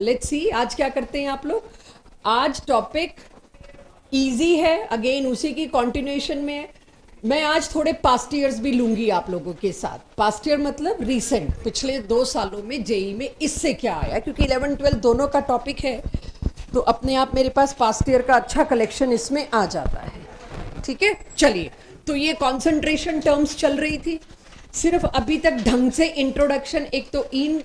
Let's see आज क्या करते हैं आप लोग। आज टॉपिक इजी है, अगेन उसी की कंटिन्यूएशन में है। मैं आज थोड़े पास्ट ईयर्स भी लूंगी आप लोगों के साथ। पास्ट ईयर मतलब रिसेंट, पिछले 2 सालों में जेई में इससे क्या आया, क्योंकि 11-12 दोनों का टॉपिक है, तो अपने आप मेरे पास पास्ट ईयर का अच्छा कलेक्शन इसमें आ जाता है। ठीक है, चलिए। तो ये कॉन्सेंट्रेशन टर्म्स चल रही थी, सिर्फ अभी तक ढंग से इंट्रोडक्शन एक तो इन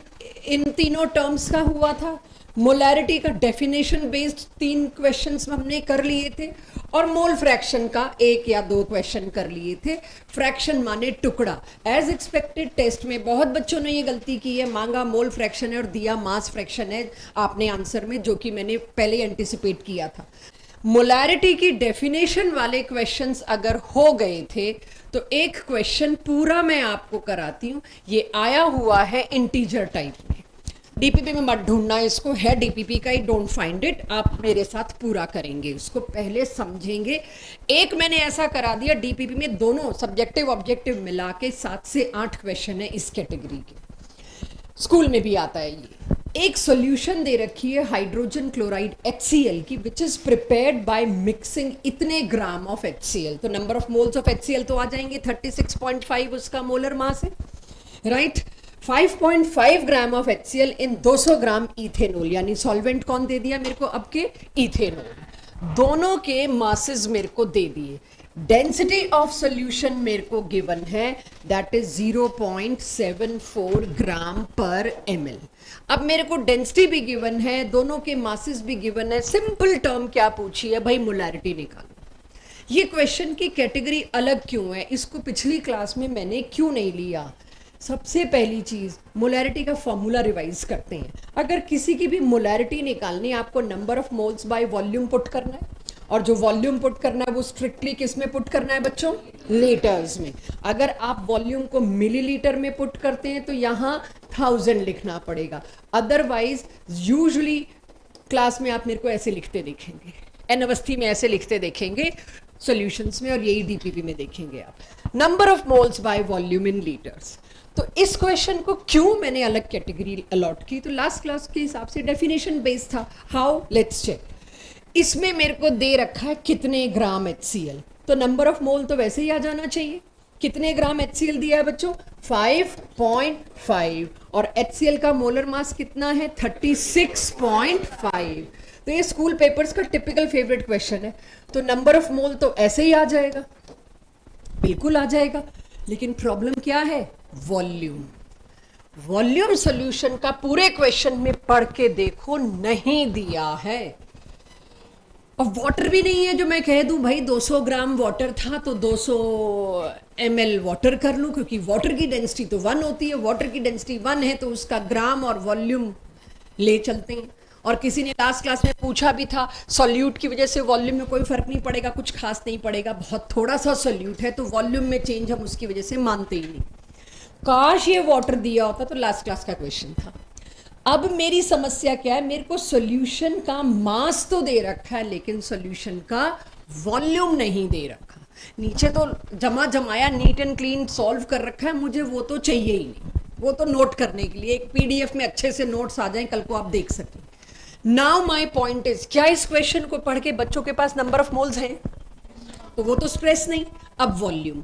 तीनों टर्म्स का हुआ था। मोलैरिटी का डेफिनेशन बेस्ड 3 क्वेश्चंस हमने कर लिए थे, और मोल फ्रैक्शन का 1 या 2 क्वेश्चन कर लिए थे। फ्रैक्शन माने टुकड़ा। एज एक्सपेक्टेड टेस्ट में बहुत बच्चों ने ये गलती की है, मांगा मोल फ्रैक्शन है और दिया मास फ्रैक्शन है आपने आंसर में, जो कि मैंने पहले एंटिसिपेट किया था। मोलैरिटी की डेफिनेशन वाले क्वेश्चंस अगर हो गए थे तो एक क्वेश्चन पूरा मैं आपको कराती हूं। ये आया हुआ है इंटीजर टाइप में, डीपीपी में मत ढूंढना, इसको है डीपीपी का ही, डोंट फाइंड इट। आप मेरे साथ पूरा करेंगे, उसको पहले समझेंगे। एक मैंने ऐसा करा दिया, डीपीपी में दोनों सब्जेक्टिव ऑब्जेक्टिव मिला के 7 से 8 क्वेश्चन है इस कैटेगरी के, स्कूल में भी आता है ये। एक सॉल्यूशन दे रखी है हाइड्रोजन क्लोराइड HCl की, which is prepared by mixing इतने ग्राम ऑफ HCl। तो number of moles of HCl तो आ जाएंगे 36.5 उसका मोलर मास है, right. 5.5 gram of HCl in 200 gram ethanol, यानी सॉल्वेंट कौन दे दिया मेरे को अब के, इथेनॉल। दोनों के मासेस मेरे को दे दिए। डेंसिटी ऑफ सॉल्यूशन मेरे को गिवन है, दैट इज 0.74 ग्राम पर ml। अब मेरे को डेंसिटी भी गिवन है, दोनों के मासेस भी गिवन है। सिंपल टर्म क्या पूछी है भाई, मोलैरिटी निकालो। ये क्वेश्चन की कैटेगरी अलग क्यों है, इसको पिछली क्लास में मैंने क्यों नहीं लिया। सबसे पहली चीज, मोलैरिटी का फॉर्मूला रिवाइज करते हैं। अगर किसी की भी मोलैरिटी निकालनी है, आपको number of moles by volume put करना है, और जो वॉल्यूम पुट करना है वो स्ट्रिक्टली किस में पुट करना है बच्चों, लीटर्स में। अगर आप वॉल्यूम को मिलीलीटर में पुट करते हैं तो यहाँ 1000 लिखना पड़ेगा, अदरवाइज यूजुअली क्लास में आप मेरे को ऐसे लिखते देखेंगे, एन अवस्थी में ऐसे लिखते देखेंगे सॉल्यूशंस में, और यही डीपीपी में देखेंगे आप, number of moles by volume in litres. तो इस क्वेश्चन को क्यों मैंने अलग कैटेगरी अलॉट की, तो लास्ट क्लास के हिसाब से डेफिनेशन बेस्ड था। How, let's check. इसमें मेरे को दे रखा है कितने ग्राम HCl, तो नंबर ऑफ मोल तो वैसे ही आ जाना चाहिए। कितने ग्राम HCl दिया है बच्चों, 5.5, और HCl का मोलर मास कितना है, 36.5। तो ये स्कूल पेपर्स का टिपिकल फेवरेट क्वेश्चन है। तो नंबर ऑफ मोल तो ऐसे ही आ जाएगा, बिल्कुल आ जाएगा। लेकिन प्रॉब्लम क्या है, वॉल्यूम। वॉल्यूम सॉल्यूशन का पूरे क्वेश्चन में पढ़ के देखो, नहीं दिया है। और वाटर भी नहीं है जो मैं कह दूं भाई 200 ग्राम वाटर था तो 200 ml वाटर कर लूं, क्योंकि वाटर की डेंसिटी तो 1 होती है। वाटर की डेंसिटी 1 है तो उसका ग्राम और वॉल्यूम ले चलते हैं। और किसी ने लास्ट क्लास में पूछा भी था, सॉल्यूट की वजह से वॉल्यूम में कोई फर्क नहीं पड़ेगा, कुछ खास नहीं पड़ेगा, बहुत थोड़ा सा सॉल्यूट है तो वॉल्यूम में चेंज हम उसकी वजह से मानते ही नहीं। काश ये वाटर दिया होता तो लास्ट क्लास का क्वेश्चन था। अब मेरी समस्या क्या है, मेरे को सॉल्यूशन का मास तो दे रखा है लेकिन सॉल्यूशन का वॉल्यूम नहीं दे रखा। नीचे तो जमा जमाया नीट एंड क्लीन सॉल्व कर रखा है, मुझे वो तो चाहिए ही नहीं, वो तो नोट करने के लिए एक PDF में अच्छे से नोट्स आ जाएं, कल को आप देख सकें। नाउ माई पॉइंट इज, क्या इस क्वेश्चन को पढ़ के बच्चों के पास नंबर ऑफ मोल्स हैं, तो वो तो स्ट्रेस नहीं। अब वॉल्यूम,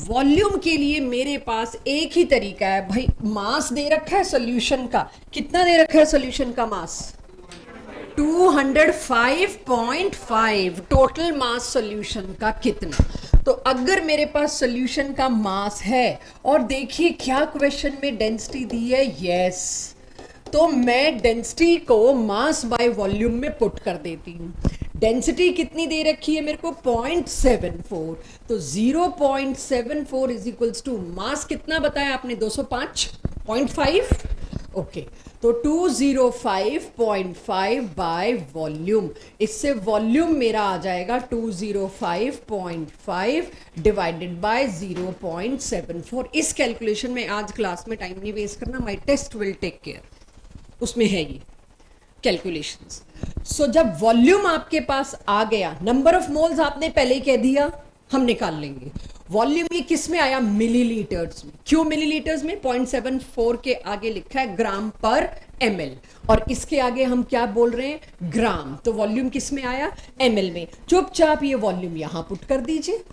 वॉल्यूम के लिए मेरे पास एक ही तरीका है भाई, मास दे रखा है सॉल्यूशन का, कितना दे रखा है सॉल्यूशन का मास, 205.5। टोटल मास सॉल्यूशन का कितना, तो अगर मेरे पास सॉल्यूशन का मास है, और देखिए क्या क्वेश्चन में डेंसिटी दी है, यस, तो मैं डेंसिटी को मास बाय वॉल्यूम में पुट कर देती हूँ। डेंसिटी कितनी दे रखी है मेरे को, 0.74, तो 0.74 इज इक्वल्स टू मास कितना बताया आपने, 205.5। ओके, तो 205.5 बाय वॉल्यूम, इससे वॉल्यूम मेरा आ जाएगा 205.5 डिवाइडेड बाय 0.74। इस कैलकुलेशन में आज क्लास में टाइम नहीं वेस्ट करना, my test will take care, उसमें है ये कैलकुलेशंस। सो जब वॉल्यूम आपके पास आ गया, नंबर ऑफ मोल्स आपने पहले ही कह दिया हम निकाल लेंगे, वॉल्यूम ये किस में आया? मिलीलीटर्स में। क्यों मिलीलीटर्स में? 0.74 के आगे लिखा है ग्राम पर ml, और इसके आगे हम क्या बोल रहे हैं? ग्राम। तो वॉल्यूम किस में आया? ml में। चुपचाप ये वॉल्यूम यहां पुट कर दीजिए।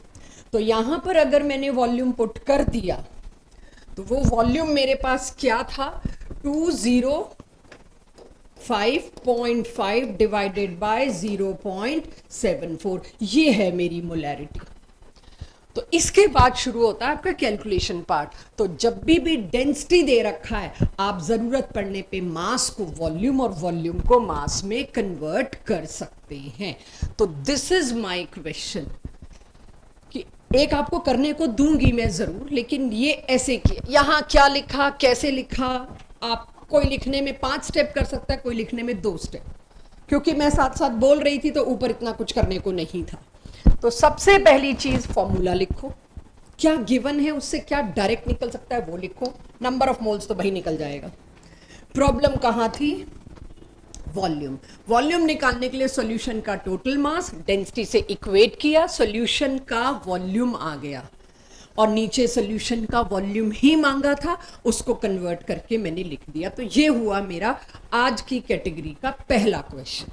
तो यहां पर अगर मैंने वॉल्यूम पुट कर दिया तो वो वॉल्यूम मेरे पास क्या था? 205.5 डिवाइडेड बाय 0.74, ये है मेरी मोलैरिटी। तो इसके बाद शुरू होता है आपका कैलकुलेशन पार्ट। तो जब भी डेंसिटी दे रखा है, आप जरूरत पड़ने पे मास को वॉल्यूम और वॉल्यूम को मास में कन्वर्ट कर सकते हैं। तो दिस इज माय क्वेश्चन, कि एक आपको करने को दूंगी मैं जरूर, लेकिन ये ऐसे किया। यहां क्या लिखा, कैसे लिखा, आप कोई लिखने में 5 स्टेप कर सकता है, कोई लिखने में 2 स्टेप, क्योंकि मैं साथ साथ बोल रही थी तो ऊपर इतना कुछ करने को नहीं था। तो सबसे पहली चीज फॉर्मूला लिखो, क्या गिवन है उससे क्या डायरेक्ट निकल सकता है वो लिखो। नंबर ऑफ मोल्स तो भाई निकल जाएगा। प्रॉब्लम कहां थी? वॉल्यूम। वॉल्यूम निकालने के लिए सॉल्यूशन का टोटल मास डेंसिटी से इक्वेट किया, सॉल्यूशन का वॉल्यूम आ गया, और नीचे सॉल्यूशन का वॉल्यूम ही मांगा था, उसको कन्वर्ट करके मैंने लिख दिया। तो ये हुआ मेरा आज की कैटेगरी का पहला क्वेश्चन,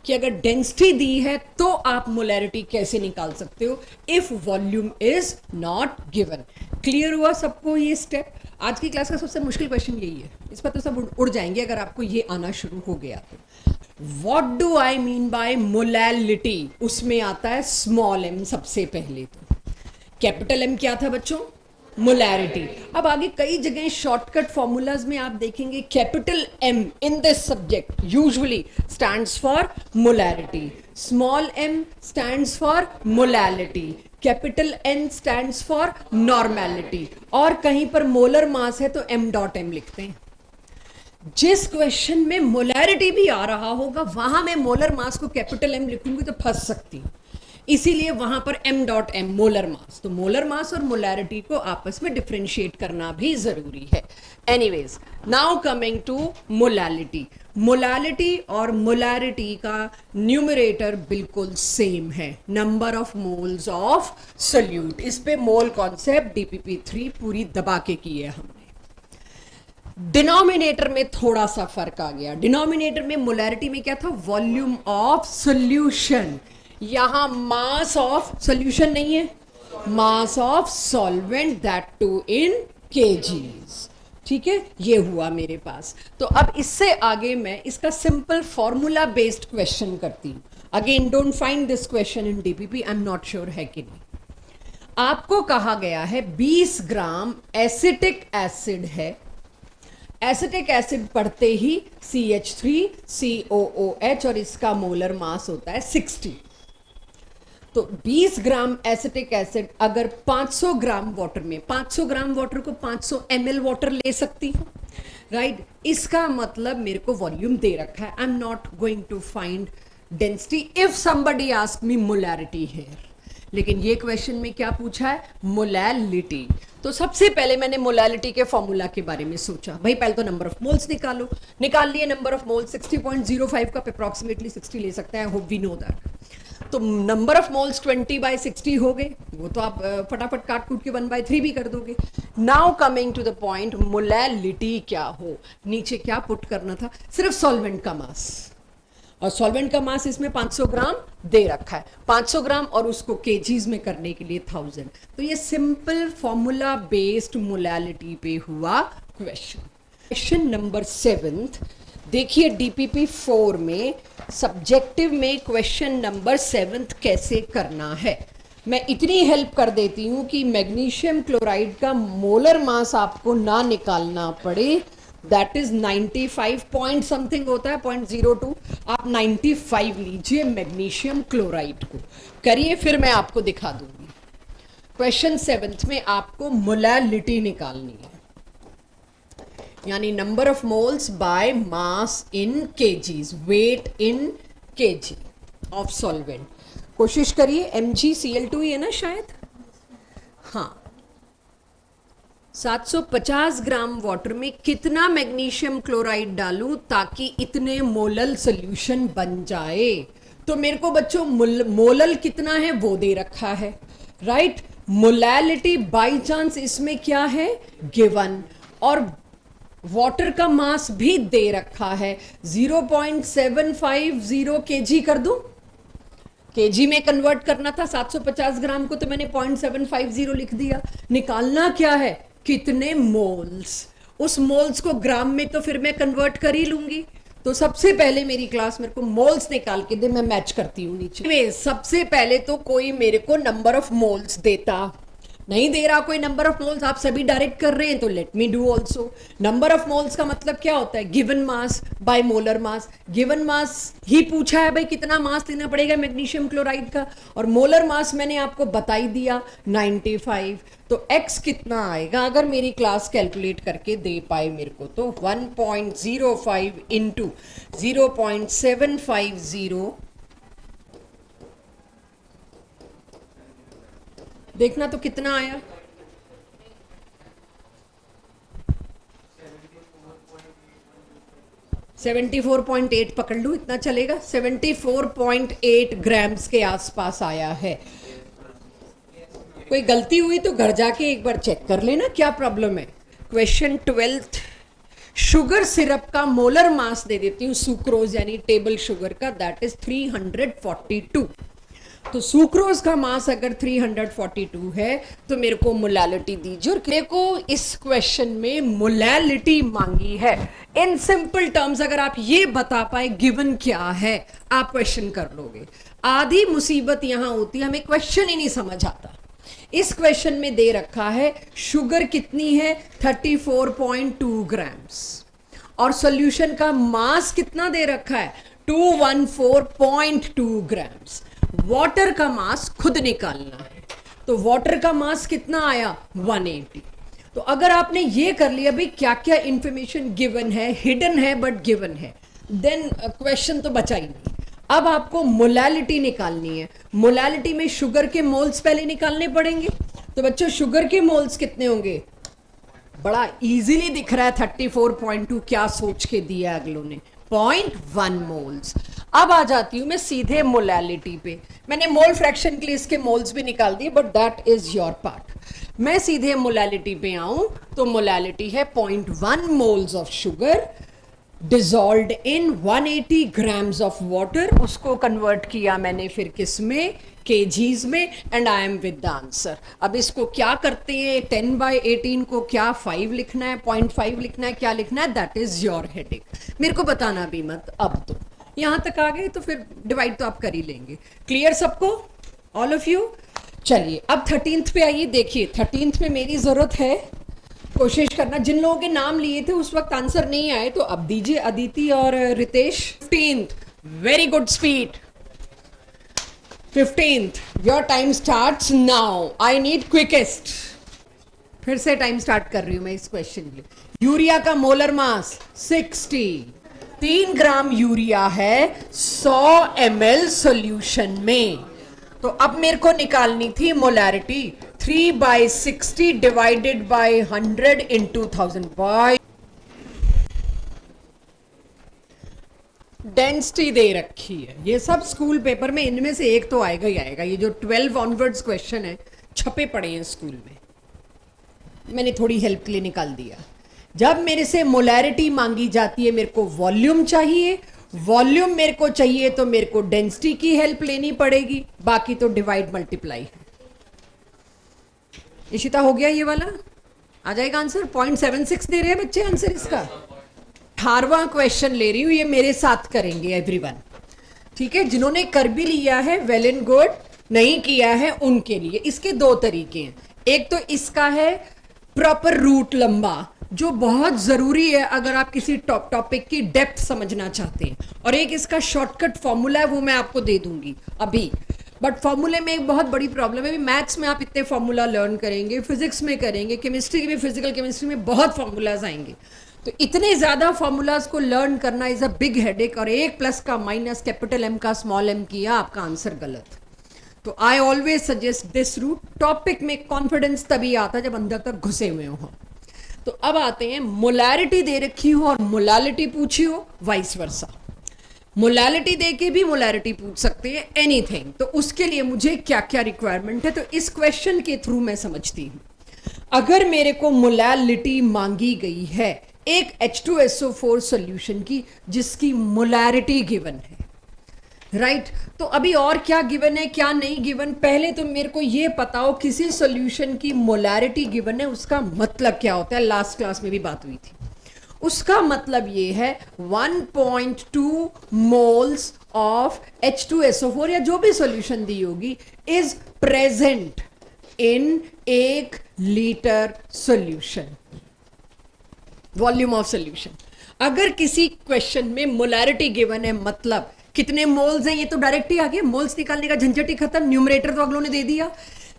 कि अगर डेंसिटी दी है तो आप मोलैरिटी कैसे निकाल सकते हो if volume is not given. Clear हुआ सबको ये स्टेप? आज की क्लास का सबसे मुश्किल क्वेश्चन यही है, इस पर तो सब उड़ जाएंगे अगर आपको ये आना शुरू हो गया तो। What do I mean by molality? उसमें आता है स्मॉल m सबसे पहले। तो कैपिटल M क्या था बच्चों? मोलैरिटी। अब आगे कई जगह शॉर्टकट फॉर्मूलाज में आप देखेंगे capital M in this subject usually stands for molarity, small m stands for molality, capital N stands for normality, और कहीं पर मोलर मास है तो m.m लिखते हैं। जिस क्वेश्चन में मोलैरिटी भी आ रहा होगा वहां मैं मोलर मास को कैपिटल M लिखूंगी तो फंस सकती हूं, इसीलिए वहां पर m.m मोलर मास। तो मोलर मास और मोलैरिटी को आपस में डिफरेंशिएट करना भी जरूरी है। Anyways, now coming to molality. Molality और मोलैरिटी का न्यूमरेटर बिल्कुल सेम है, number of moles of solute. इस पे मोल कॉन्सेप्ट DPP3 पूरी दबा के की है हमने। डिनोमिनेटर में थोड़ा सा फर्क आ गया। डिनोमिनेटर में मोलैरिटी में क्या था? Volume of solution. यहां मास ऑफ सोल्यूशन नहीं है, mass of solvent, that too in kgs. ठीक है, ये हुआ मेरे पास। तो अब इससे आगे मैं इसका सिंपल फॉर्मूला बेस्ड क्वेश्चन करती हूं। Again don't find this question in DPP, I am not sure है कि नहीं। आपको कहा गया है 20 ग्राम एसिटिक एसिड है। एसिटिक एसिड पढ़ते ही CH3COOH, और इसका मोलर मास होता है 60। तो 20 ग्राम एसिटिक एसिड अगर 500 ग्राम वाटर में, 500 ग्राम वाटर को 500 ml वाटर ले सकती हूँ, राइट? इसका मतलब मेरे को वॉल्यूम दे रखा है। I am not going to find density if somebody ask me molarity here, लेकिन ये क्वेश्चन में क्या पूछा है? मोलैलिटी। तो सबसे पहले मैंने मोलैलिटी के फॉर्मूला के बारे में सोचा। भाई पहले तो नंबर ऑफ मोल्स निकालो। निकाल लिए नंबर ऑफ मोल्स, 60.05 का अप्रोक्सीमेटली 60 ले सकते हैं, होप वी नो दैट। तो नंबर ऑफ मोल्स 20/60 हो गए, वो तो आप फटाफट काट कूट के 1/3 भी कर दोगे। Now coming to the point, molality क्या हो? नीचे क्या पुट करना था? सिर्फ सॉल्वेंट का मास, और सॉल्वेंट का मास इसमें 500 ग्राम दे रखा है, 500 ग्राम, और उसको केजीज में करने के लिए 1000। तो ये सिंपल फॉर्मूला बेस्ड मोलैलिटी पे हुआ क्वेश्चन। क्वेश्चन नंबर 7 देखिए, DPP4 में सब्जेक्टिव में क्वेश्चन नंबर 7 कैसे करना है। मैं इतनी हेल्प कर देती हूं कि मैग्नीशियम क्लोराइड का मोलर मास आपको ना निकालना पड़े। दैट इज 95 पॉइंट समथिंग होता है, 0.02। आप 95 लीजिए मैग्नीशियम क्लोराइड को, करिए, फिर मैं आपको दिखा दूंगी। क्वेश्चन 7 में आपको मोलैलिटी निकालनी है, यानी number of moles by mass in kgs, weight in kg of solvent. कोशिश करिए, MgCl2 ही है ना शायद, हाँ। 750 ग्राम वाटर में कितना मैग्नीशियम क्लोराइड डालूं ताकि इतने मोलल सोल्यूशन बन जाए? तो मेरे को बच्चों मोलल कितना है वो दे रखा है, राइट? मोलैलिटी बाई चांस इसमें क्या है, गिवन, और वाटर का मास भी दे रखा है 0.750 केजी। कर दूं, केजी में कन्वर्ट करना था 750 ग्राम को, तो मैंने 0.750 लिख दिया। निकालना क्या है, कितने मोल्स, उस मोल्स को ग्राम में तो फिर मैं कन्वर्ट कर ही लूंगी। तो सबसे पहले मेरी क्लास मेरे को मोल्स निकाल के दे, मैं मैच करती हूँ नीचे। सबसे पहले तो कोई मेरे को नंबर ऑफ मोल्स देता, नहीं दे रहा कोई नंबर ऑफ मोल्स, आप सभी डायरेक्ट कर रहे हैं तो let me do also. Number of moles का मतलब क्या होता है, given mass by molar mass. Given mass ही पूछा है भाई कितना मास देना पड़ेगा मैग्नीशियम क्लोराइड का, और मोलर मास मैंने आपको बता ही दिया 95। तो x कितना आएगा अगर मेरी क्लास कैलकुलेट करके दे पाए मेरे को, तो 1.05 इंटू 0.750, देखना तो कितना आया, 74.8 पकड़ लूं, इतना चलेगा, 74.8 ग्राम्स के आसपास आया है। कोई गलती हुई तो घर जाके एक बार चेक कर लेना क्या प्रॉब्लम है। क्वेश्चन 12th, शुगर सिरप का मोलर मास दे देती हूँ, सुक्रोज यानी टेबल शुगर का, दैट इज 342। तो सुक्रोज का मास अगर 342 है तो मेरे को मोलैलिटी दीजिए, और मेरे को इस क्वेश्चन में मोलैलिटी मांगी है। इन सिंपल टर्म्स अगर आप ये बता पाए गिवन क्या है, आप क्वेश्चन कर लोगे। आधी मुसीबत यहां होती है, हमें क्वेश्चन ही नहीं समझ आता। इस क्वेश्चन में दे रखा है शुगर कितनी है, 34.2 ग्राम्स, और सॉल्यूशन का मास कितना दे रखा है, 214.2 ग्राम्स। वाटर का मास खुद निकालना है, तो वाटर का मास कितना आया, 180। तो अगर आपने ये कर लिया भाई क्या क्या इंफॉर्मेशन गिवन है, हिडन है बट गिवन है, देन क्वेश्चन तो बचा ही नहीं। अब आपको मोलैलिटी निकालनी है। मोलैलिटी में शुगर के मोल्स पहले निकालने पड़ेंगे। तो बच्चों शुगर के मोल्स कितने होंगे, बड़ा इजीली दिख रहा है 34.2, क्या सोच के दिया अगलों ने, 0.1 मोल्स। अब आ जाती हूं मैं सीधे मोलैलिटी पे। मैंने मोल फ्रैक्शन के लिए इसके मोल्स भी निकाल दिए, but that is your part. मैं सीधे मोलैलिटी पे आऊं तो मोलैलिटी है 0.1 moles of sugar dissolved in 180 grams of water. उसको कन्वर्ट किया मैंने फिर किस में, केजीज में, and I am with the answer. अब इसको क्या करते हैं, 10/18 को क्या 5 लिखना है, 0.5 लिखना है, क्या लिखना है, दैट इज योर हेडिंग। मेरे को बताना भी मत। अब तो यहां तक आ गए तो फिर डिवाइड तो आप कर ही लेंगे। क्लियर सबको, ऑल ऑफ यू। चलिए अब 13th पे आइए। देखिए 13th में मेरी जरूरत है, कोशिश करना, जिन लोगों के नाम लिए थे उस वक्त आंसर नहीं आए तो अब दीजिए, अदिति और Ritesh. 15th, very good speed. 15th, your time starts now, I need quickest. फिर से टाइम स्टार्ट कर रही हूं मैं इस क्वेश्चन के लिए। यूरिया का मोलर मास 60, 3 ग्राम यूरिया है 100 ml सॉल्यूशन में। तो अब मेरे को निकालनी थी molarity, 3/60 divided by 100 into 1000 by density दे रखी है। ये सब स्कूल पेपर में इनमें से एक तो आएगा ही आएगा। ये जो 12 ऑनवर्ड्स क्वेश्चन है छपे पड़े हैं स्कूल में, मैंने थोड़ी हेल्प के लिए निकाल दिया। जब मेरे से मोलैरिटी मांगी जाती है, मेरे को वॉल्यूम चाहिए, वॉल्यूम मेरे को चाहिए तो मेरे को डेंसिटी की हेल्प लेनी पड़ेगी, बाकी तो डिवाइड मल्टीप्लाई है। इशिता हो गया ये वाला, आ जाएगा आंसर। 0.76 दे रहे हैं बच्चे आंसर इसका। 18वां क्वेश्चन ले रही हूं, ये मेरे साथ करेंगे एवरीवन, ठीक है। जिन्होंने कर भी लिया है वेल एंड गुड, नहीं किया है उनके लिए इसके 2 तरीके हैं। एक तो इसका है प्रॉपर रूट लंबा, जो बहुत जरूरी है अगर आप किसी टॉपिक की डेप्थ समझना चाहते हैं, और एक इसका शॉर्टकट फॉर्मूला है, वो मैं आपको दे दूंगी अभी। बट फॉर्मूले में एक बहुत बड़ी प्रॉब्लम है, मैथ्स में आप इतने फॉर्मूला लर्न करेंगे, फिजिक्स में करेंगे, केमिस्ट्री में, फिजिकल केमिस्ट्री में बहुत फॉर्मूलाज आएंगे, तो इतने ज्यादा फॉर्मूलाज को लर्न करना इज अ बिग हेडेक। और 1 प्लस का माइनस कैपिटल एम का स्मॉल एम किया, आपका आंसर गलत। तो I always suggest this route. Topic में कॉन्फिडेंस तभी आता है जब अंदर तक घुसे हुए हो। तो अब आते हैं, मोलैरिटी दे रखी हो और मोलैलिटी पूछी हो, वाइस वर्सा। मोलैलिटी दे के भी मोलैरिटी पूछ सकते हैं, एनीथिंग। तो उसके लिए मुझे क्या क्या रिक्वायरमेंट है, तो इस क्वेश्चन के थ्रू मैं समझती हूँ। अगर मेरे को मोलैलिटी मांगी गई है एक H2SO4 सॉल्यूशन की जिसकी मोलैरिटी गिवन है, राइट तो अभी और क्या गिवन है क्या नहीं गिवन, पहले तो मेरे को ये बताओ किसी सॉल्यूशन की मोलैरिटी गिवन है उसका मतलब क्या होता है। लास्ट क्लास में भी बात हुई थी। उसका मतलब ये है 1.2 मोल्स ऑफ H2SO4 या जो भी सॉल्यूशन दी होगी is present in 1 litre solution, volume of solution. अगर किसी क्वेश्चन में मोलैरिटी गिवन है मतलब कितने मोल्स हैं, ये तो डायरेक्ट ही आ गया, मोल्स निकालने का झंझट ही खत्म, न्यूमरेटर तो अगलों ने दे दिया,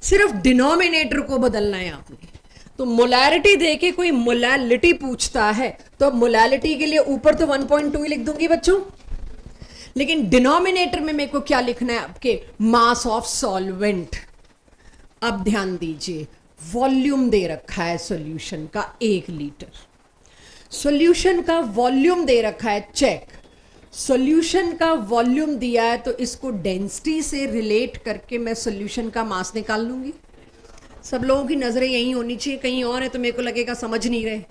सिर्फ डिनोमिनेटर को बदलना है आपने। तो मोलैरिटी देके कोई मोलैलिटी पूछता है तो मोलैलिटी के लिए ऊपर तो 1.2 ही लिख दूंगी बच्चों, लेकिन डिनोमिनेटर में मेरे को क्या लिखना है आपके, मास ऑफ सॉल्वेंट। अब ध्यान दीजिए, वॉल्यूम दे रखा है सॉल्यूशन का 1 लीटर, सॉल्यूशन का वॉल्यूम दे रखा है, चेक। सॉल्यूशन का वॉल्यूम दिया है तो इसको डेंसिटी से रिलेट करके मैं सॉल्यूशन का मास निकाल लूंगी। सब लोगों की नजरें यहीं होनी चाहिए, कहीं और है तो मेरे को लगेगा समझ नहीं रहे।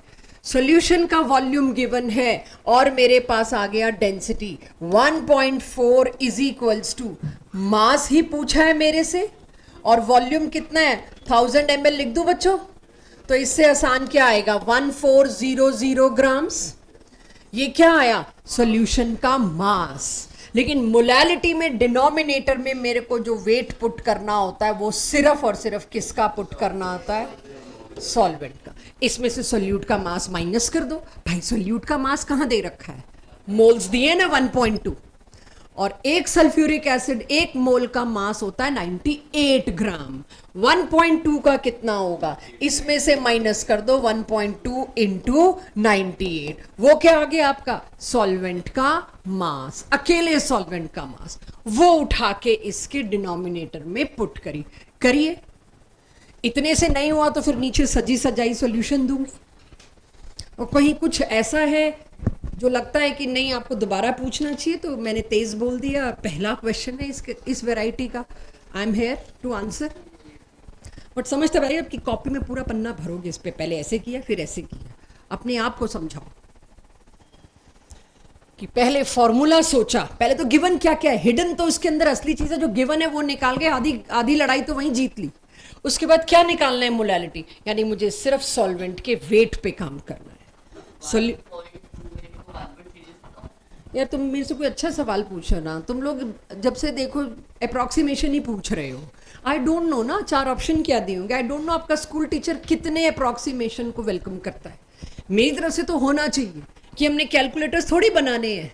सॉल्यूशन का वॉल्यूम गिवन है और मेरे पास आ गया डेंसिटी 1.4 इज इक्वल्स टू, मास ही पूछा है मेरे से और वॉल्यूम कितना है 1000 ml लिख दूं बच्चों, तो इससे आसान क्या आएगा 1400 ग्राम्स। ये क्या आया, सॉल्यूशन का मास। लेकिन मोलैलिटी में डिनोमिनेटर में मेरे को जो वेट पुट करना होता है वो सिर्फ और सिर्फ किसका पुट करना होता है, सॉल्वेंट का। इसमें से सोल्यूट का मास माइनस कर दो। भाई सोल्यूट का मास कहां दे रखा है, मोल्स दिए ना 1.2, और एक सल्फ्यूरिक एसिड 1 मोल का मास होता है 98 ग्राम। 1.2 का कितना होगा, इसमें से माइनस कर दो 1.2 इंटू 98, वो क्या आ गया आपका सॉल्वेंट का मास, अकेले सॉल्वेंट का मास। वो उठा के इसके डिनोमिनेटर में पुट करिए। इतने से नहीं हुआ तो फिर नीचे सजी सजाई सॉल्यूशन दूंगी। और कहीं कुछ ऐसा है जो लगता है कि नहीं आपको दोबारा पूछना चाहिए तो मैंने तेज बोल दिया, पहला क्वेश्चन है इस वैरायटी का, I am here to answer. But समझते भाई आपकी कॉपी में पूरा पन्ना भरोगे इस पे, पहले ऐसे किया फिर ऐसे किया, अपने आप को समझाओ कि पहले फॉर्मूला सोचा, पहले तो गिवन क्या क्या है, हिडन तो उसके अंदर असली चीज है, जो गिवन है वो निकाल के आधी लड़ाई तो वहीं जीत ली। उसके बाद क्या निकालना है, मोलैलिटी, यानी मुझे सिर्फ सॉल्वेंट के वेट पे काम करना है। यार तुम मेरे से कोई अच्छा सवाल पूछो ना, तुम लोग जब से देखो अप्रॉक्सीमेशन ही पूछ रहे हो। आई डोंट नो ना 4 ऑप्शन क्या दिए होंगे, आई डोंट नो आपका स्कूल टीचर कितने अप्रॉक्सीमेशन को वेलकम करता है। मेरी तरफ से तो होना चाहिए कि हमने कैलकुलेटर्स थोड़ी बनाने हैं,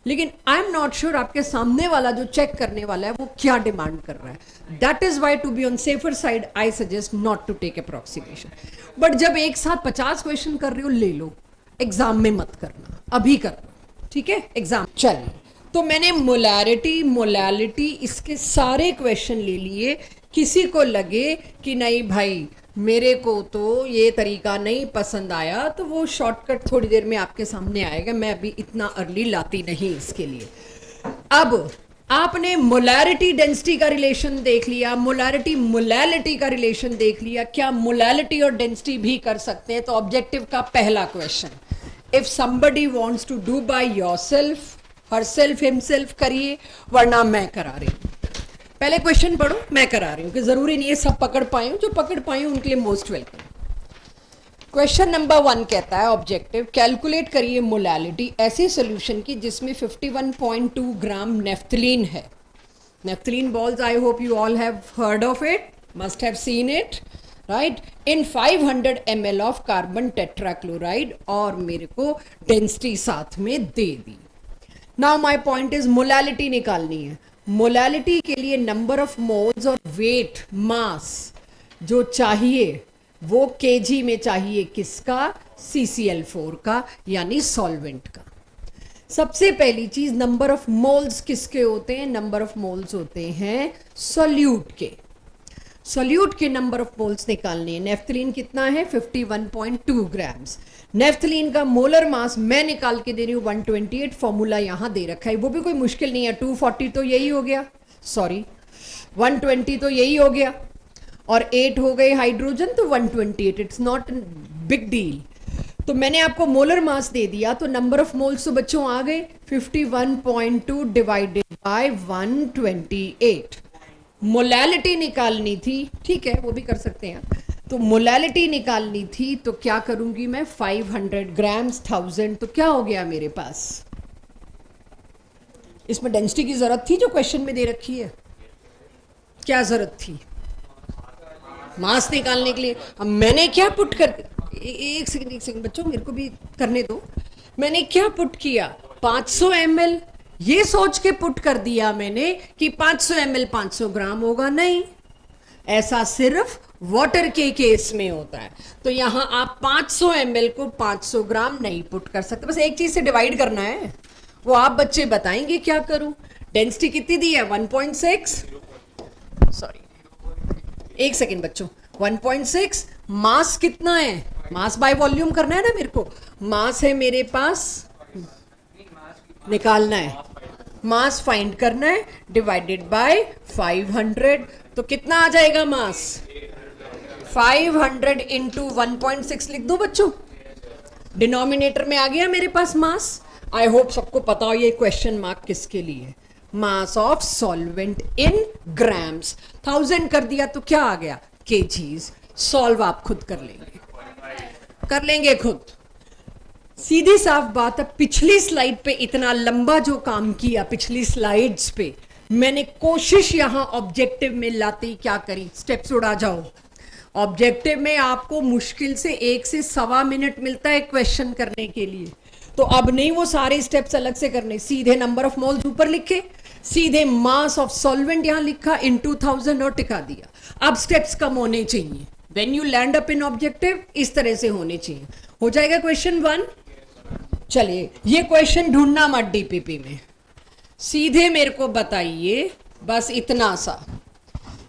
लेकिन आई एम नॉट श्योर आपके सामने वाला जो चेक करने वाला है वो क्या डिमांड कर रहा है। That is why to be on safer side I suggest not to take approximation. But जब एक साथ 50 क्वेश्चन कर रहे हो ले लो, एग्जाम में मत करना, अभी कर लो, ठीक है एग्जाम। चलिए, तो मैंने मोलैलिटी इसके सारे क्वेश्चन ले लिए। किसी को लगे कि नहीं भाई मेरे को तो ये तरीका नहीं पसंद आया तो वो शॉर्टकट थोड़ी देर में आपके सामने आएगा, मैं अभी इतना अर्ली लाती नहीं इसके लिए। अब आपने मोलैरिटी डेंसिटी का रिलेशन देख लिया, मोलैलिटी का रिलेशन देख लिया, क्या मोलैलिटी और डेंसिटी भी कर सकते हैं? तो ऑब्जेक्टिव का पहला question, if somebody wants to do by yourself, herself, himself करिए, वरना मैं करा रही हूँ। पहले क्वेश्चन पढ़ो, मैं करा रही हूँ, कि जरूरी नहीं है सब पकड़ पाए हूँ, जो पकड़ पाए हूँ उनके लिए मोस्ट वेलकम। क्वेश्चन नंबर 1 कहता है ऑब्जेक्टिव, कैलकुलेट करिए मोलैलिटी ऐसे सोल्यूशन की जिसमें 51.2 ग्राम नेफ्थलीन है। Naphthalene balls, I hope you all have heard of it, must have seen it, right, in 500 ml of carbon tetrachloride, और मेरे को डेंसिटी साथ में दे दी। Now my point is molality निकालनी है। मोलैलिटी के लिए नंबर ऑफ मोल्स और वेट मास जो चाहिए वो केजी में चाहिए, किसका, CCl4 का, यानी सॉल्वेंट का। सबसे पहली चीज, नंबर ऑफ मोल्स किसके होते हैं, नंबर ऑफ मोल्स होते हैं सोल्यूट के। सोल्यूट के नंबर ऑफ मोल्स निकालने हैं। नेफ्थलीन कितना है 51.2 ग्राम्स। नेफ्थलीन का मोलर मास मैं निकाल के दे रही हूँ 128, फॉर्मूला यहाँ दे रखा है, वो भी कोई मुश्किल नहीं है। 240 तो यही हो गया, सॉरी 120 तो यही हो गया, और 8 हो गए हाइड्रोजन तो 128, इट्स नॉट बिग डील। तो मैंने आपको मोलर मास दे दिया, तो नंबर ऑफ मोल्स तो बच्चों आ गए 51.2 डिवाइडेड बाय 128। मोलैलिटी निकालनी थी, ठीक है वो भी कर सकते हैं आप। तो मोलैलिटी निकालनी थी तो क्या करूंगी मैं, 500 ग्राम्स 1000, तो क्या हो गया मेरे पास। इसमें डेंसिटी की जरूरत थी जो क्वेश्चन में दे रखी है, क्या जरूरत थी मास निकालने के लिए। अब मैंने क्या पुट कर, एक सेकंड बच्चों मेरे को भी करने दो। मैंने क्या पुट किया 500 ml, ये सोच के पुट कर दिया मैंने कि 500 ml 500 ग्राम होगा, नहीं, ऐसा सिर्फ वाटर के केस में होता है। तो यहां आप 500 ml को 500 ग्राम नहीं पुट कर सकते, बस एक चीज से डिवाइड करना है, वो आप बच्चे बताएंगे क्या करूं। डेंसिटी कितनी दी है 1.6, सॉरी एक सेकेंड बच्चों, 1.6। मास कितना है, मास बाय वॉल्यूम करना है ना मेरे को, मास है मेरे पास, निकालना है, मास फाइंड करना है, डिवाइडेड बाय 500, तो कितना आ जाएगा मास, 500 इंटू 1.6 लिख दो बच्चों, डिनोमिनेटर में आ गया मेरे पास मास। आई होप सबको पता हो ये क्वेश्चन मार्क किसके लिए, मास ऑफ सॉल्वेंट इन ग्राम्स। 1000 कर दिया तो क्या आ गया केजीज। सॉल्व आप खुद कर लेंगे खुद, सीधी साफ बात है। पिछली स्लाइड पे इतना लंबा जो काम किया, पिछली स्लाइड्स पे मैंने कोशिश यहां ऑब्जेक्टिव में लाते क्या करी, स्टेप्स उड़ा जाओ। ऑब्जेक्टिव में आपको मुश्किल से 1 से सवा मिनट मिलता है क्वेश्चन करने के लिए, तो अब नहीं वो सारे स्टेप्स अलग से करने, सीधे नंबर ऑफ मोल्स ऊपर लिखे, सीधे मास ऑफ सॉल्वेंट यहां लिखा इन 2000 और टिका दिया। अब स्टेप्स कम होने चाहिए, when you land up in objective इस तरह से होने चाहिए। हो जाएगा क्वेश्चन 1। चलिए ये क्वेश्चन ढूंढना मत डीपीपी में, सीधे मेरे को बताइए बस इतना सा,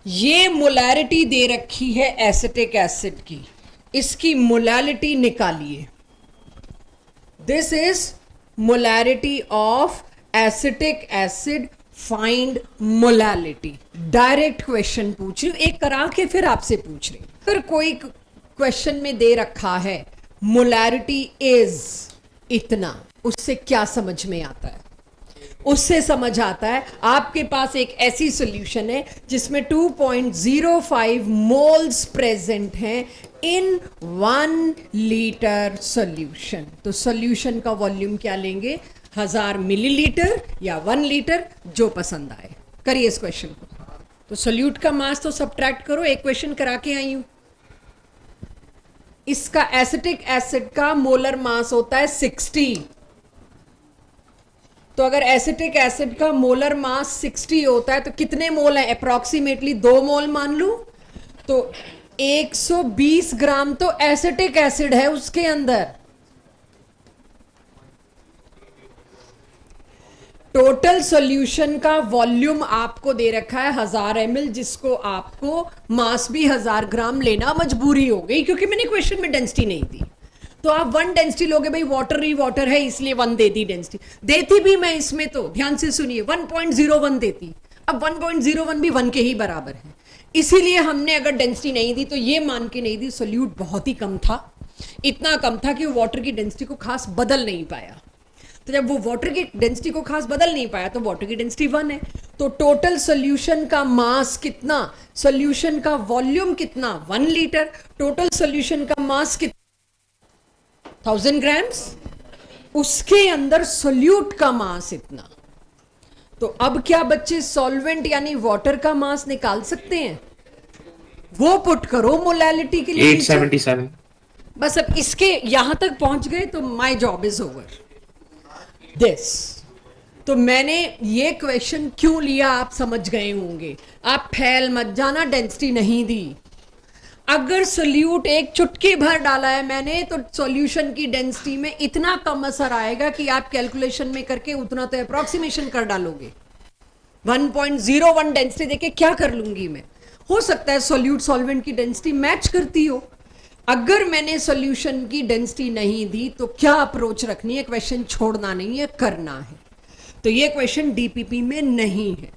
ये मोलैरिटी दे रखी है एसिटिक एसिड की, इसकी मोलैलिटी निकालिए। This is molarity of acetic acid, find molality. Direct question पूछ रही हूं, एक करा के फिर आपसे पूछ रही हूं। अगर कोई क्वेश्चन में दे रखा है मोलैरिटी इज इतना, उससे क्या समझ में आता है, उससे समझ आता है आपके पास एक ऐसी सॉल्यूशन है जिसमें 2.05 मोल्स प्रेजेंट हैं इन 1 लीटर सॉल्यूशन। तो सॉल्यूशन का वॉल्यूम क्या लेंगे, 1000 मिलीलीटर या 1 लीटर, जो पसंद आए। करिए इस क्वेश्चन को। तो सोल्यूट का मास तो सब्ट्रैक्ट करो, एक क्वेश्चन करा के आई हूं। इसका एसिटिक एसिड का मोलर मास होता है 60, तो अगर एसिटिक एसिड का मोलर मास 60 होता है तो कितने मोल है, अप्रॉक्सीमेटली 2 मोल मान लूं, तो 120 ग्राम तो एसिटिक एसिड है उसके अंदर। टोटल सॉल्यूशन का वॉल्यूम आपको दे रखा है 1000 ml, जिसको आपको मास भी 1000 ग्राम लेना मजबूरी हो गई क्योंकि मैंने क्वेश्चन में डेंसिटी नहीं दी। तो आप 1 डेंसिटी लोगे, भाई वाटर ही वाटर है इसलिए 1 दे दी डेंसिटी। देती भी मैं इसमें, तो ध्यान से सुनिए, 1.01 देती, अब 1.01 भी 1 के ही बराबर है, इसीलिए हमने अगर डेंसिटी नहीं दी तो ये मान के नहीं दी सोल्यूट बहुत ही कम था, इतना कम था कि वो वाटर की डेंसिटी को खास बदल नहीं पाया। तो जब वो वाटर की डेंसिटी को खास बदल नहीं पाया तो वाटर की डेंसिटी 1 है। तो टोटल सॉल्यूशन का मास कितना, सॉल्यूशन का वॉल्यूम कितना, 1 लीटर, टोटल सॉल्यूशन का मास कितना 1000 ग्राम्स, उसके अंदर सोल्यूट का मास इतना। तो अब क्या बच्चे सॉल्वेंट यानी वाटर का मास निकाल सकते हैं, वो पुट करो मोलैलिटी के लिए 877। बस अब इसके यहां तक पहुंच गए तो my job is over this. तो मैंने ये क्वेश्चन क्यों लिया आप समझ गए होंगे, आप फैल मत जाना, डेंसिटी नहीं दी। अगर सोल्यूट एक चुटकी भर डाला है मैंने तो सॉल्यूशन की डेंसिटी में इतना कम असर आएगा कि आप कैलकुलेशन में करके उतना तो अप्रॉक्सीमेशन कर डालोगे। 1.01 डेंसिटी देके क्या कर लूंगी मैं, हो सकता है सॉल्यूट सॉल्वेंट की डेंसिटी मैच करती हो। अगर मैंने सॉल्यूशन की डेंसिटी नहीं दी तो क्या अप्रोच रखनी है, क्वेश्चन छोड़ना नहीं है, करना है। तो ये क्वेश्चन डीपीपी में नहीं है।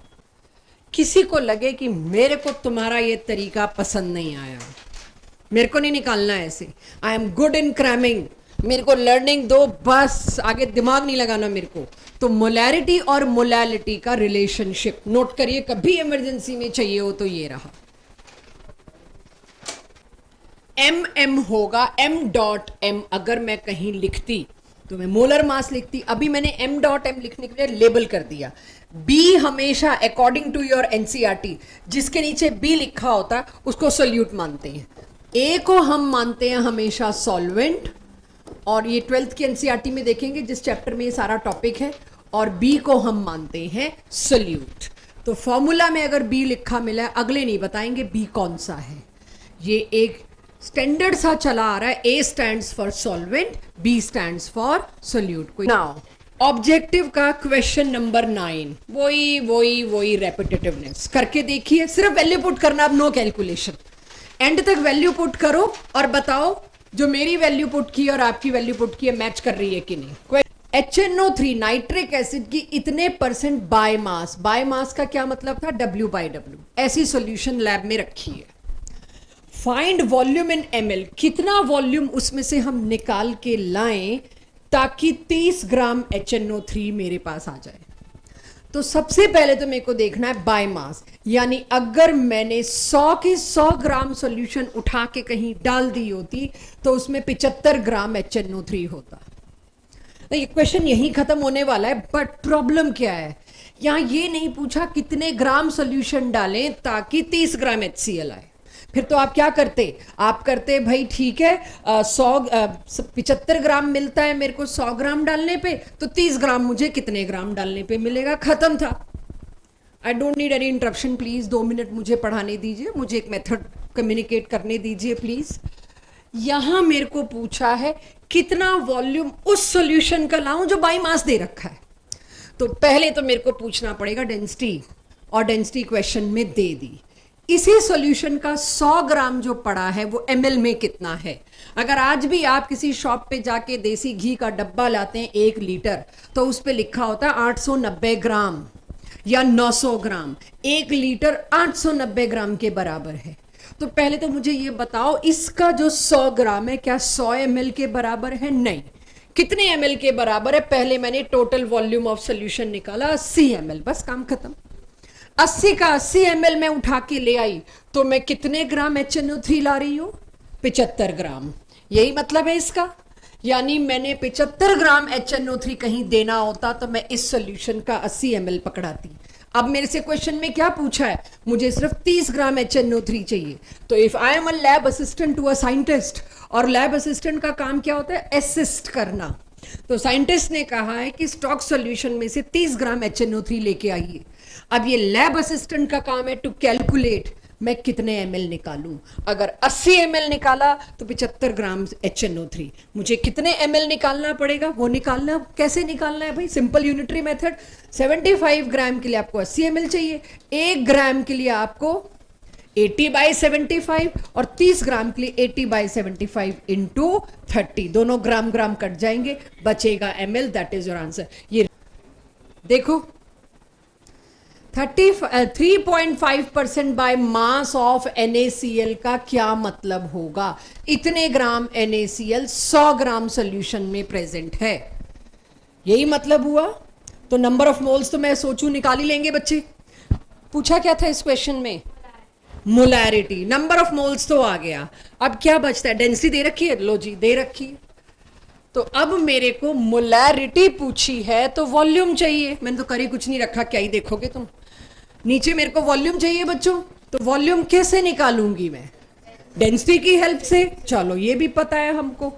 किसी को लगे कि मेरे को तुम्हारा ये तरीका पसंद नहीं आया, मेरे को नहीं निकालना ऐसे, I am good in cramming, मेरे को लर्निंग दो बस, आगे दिमाग नहीं लगाना मेरे को, तो मोलैरिटी और मोलैलिटी का रिलेशनशिप नोट करिए, कभी इमरजेंसी में चाहिए हो तो ये रहा। एम एम होगा, एम डॉट एम अगर मैं कहीं लिखती तो मैं मोलर मास लिखती, अभी मैंने एम डॉट एम लिखने के लिए लेबल कर दिया। बी हमेशा अकॉर्डिंग टू योर एनसीईआरटी जिसके नीचे बी लिखा होता है उसको सोल्यूट मानते हैं, ए को हम मानते हैं हमेशा सॉल्वेंट, और ये 12th की एनसीईआरटी में देखेंगे जिस चैप्टर में ये सारा टॉपिक है, और बी को हम मानते हैं सोल्यूट। तो फॉर्मूला में अगर बी लिखा मिला है, अगले नहीं बताएंगे बी कौन सा है, ये एक स्टैंडर्ड सा चला आ रहा है, A stands for solvent, B stands for solute. Now objective का क्वेश्चन नंबर 9, वही रेपिटेटिवनेस करके देखिए, सिर्फ वैल्यू पुट करना, अब नो कैलकुलेशन, एंड तक वैल्यू पुट करो और बताओ जो मेरी वैल्यू पुट की और आपकी वैल्यू पुट की है मैच कर रही है कि नहीं। HNO3 नाइट्रिक एसिड की इतने percent by mass, by mass का क्या मतलब था, W/W, ऐसी सॉल्यूशन लैब में रखी है। फाइंड वॉल्यूम इन ml, कितना वॉल्यूम उसमें से हम निकाल के लाएं ताकि 30 ग्राम HNO3 मेरे पास आ जाए। तो सबसे पहले तो मेरे को देखना है बाय मास, यानी अगर मैंने 100 की 100 ग्राम सॉल्यूशन उठा के कहीं डाल दी होती तो उसमें 75 ग्राम HNO3 होता। ये क्वेश्चन यही खत्म होने वाला है, बट प्रॉब्लम क्या है, यहां ये नहीं पूछा कितने ग्राम सॉल्यूशन डालें ताकि 30 ग्राम HCl आए। फिर तो आप क्या करते, आप करते भाई ठीक है 75 ग्राम मिलता है मेरे को 100 ग्राम डालने पे, तो 30 ग्राम मुझे कितने ग्राम डालने पे मिलेगा, खत्म था। I don't need any interruption please, 2 minute मुझे पढ़ाने दीजिए, मुझे एक मेथड कम्युनिकेट करने दीजिए प्लीज। यहां मेरे को पूछा है कितना वॉल्यूम उस सॉल्यूशन का लाऊं जो बाई मास दे रखा है। तो पहले तो मेरे को पूछना पड़ेगा डेंसिटी, और डेंसिटी क्वेश्चन में दे दी। इसी सॉल्यूशन का 100 ग्राम जो पड़ा है वो ml में कितना है। अगर आज भी आप किसी शॉप पे जाके देसी घी का डब्बा लाते हैं 1 लीटर, तो उस पे लिखा होता है 890 ग्राम या 900 ग्राम। 1 लीटर 890 ग्राम के बराबर है। तो पहले तो मुझे ये बताओ इसका जो 100 ग्राम है क्या 100 ml के बराबर है, नहीं। कितने ml के बराबर है, पहले मैंने टोटल वॉल्यूम ऑफ सोल्यूशन निकाला 80 ml, बस काम खत्म। 80 का 80 ml में उठा के ले आई तो मैं कितने ग्राम HNO3 ला रही हूं, 75 ग्राम। यही मतलब है इसका, यानी मैंने 75 ग्राम HNO3 कहीं देना होता तो मैं इस सॉल्यूशन का 80 ml पकड़ाती। अब मेरे से क्वेश्चन में क्या पूछा है, मुझे सिर्फ 30 ग्राम HNO3 चाहिए। तो if I am a lab assistant to a scientist, और लैब असिस्टेंट का काम क्या होता है, असिस्ट करना, तो साइंटिस्ट ने कहा है कि स्टॉक सॉल्यूशन में से 30 ग्राम HNO3 लेके आइए। अब ये लैब असिस्टेंट का काम है टू कैलकुलेट मैं कितने ml निकालूं। अगर 80 ml निकाला तो 75 ग्राम HNO3, मुझे कितने ml निकालना पड़ेगा, वो निकालना कैसे निकालना है भाई, सिंपल यूनिटरी मेथड। 75 ग्राम के लिए आपको 80 ml चाहिए, 1 ग्राम के लिए आपको 80/75, और 30 ग्राम के लिए 80/75 इंटू 30, दोनों ग्राम ग्राम कट जाएंगे, बचेगा ml, that is your answer. ये देखो 3.5% बाय मास ऑफ NaCl का क्या मतलब होगा, इतने ग्राम NaCl 100 ग्राम सॉल्यूशन में प्रेजेंट है, यही मतलब हुआ। तो नंबर ऑफ मोल्स तो मैं सोचूं निकाल ही लेंगे बच्चे। पूछा क्या था इस क्वेश्चन में, मोलैरिटी, नंबर ऑफ मोल्स तो आ गया। अब क्या बचता है, डेंसिटी दे रखी है, लो जी दे रखी है। तो अब मेरे को मोलैरिटी पूछी है तो वॉल्यूम चाहिए, मैंने तो करी कुछ नहीं रखा, क्या ही देखोगे तुम। नीचे मेरे को वॉल्यूम चाहिए बच्चों, तो वॉल्यूम कैसे निकालूंगी मैं, डेंसिटी की हेल्प से। चलो ये भी पता है हमको,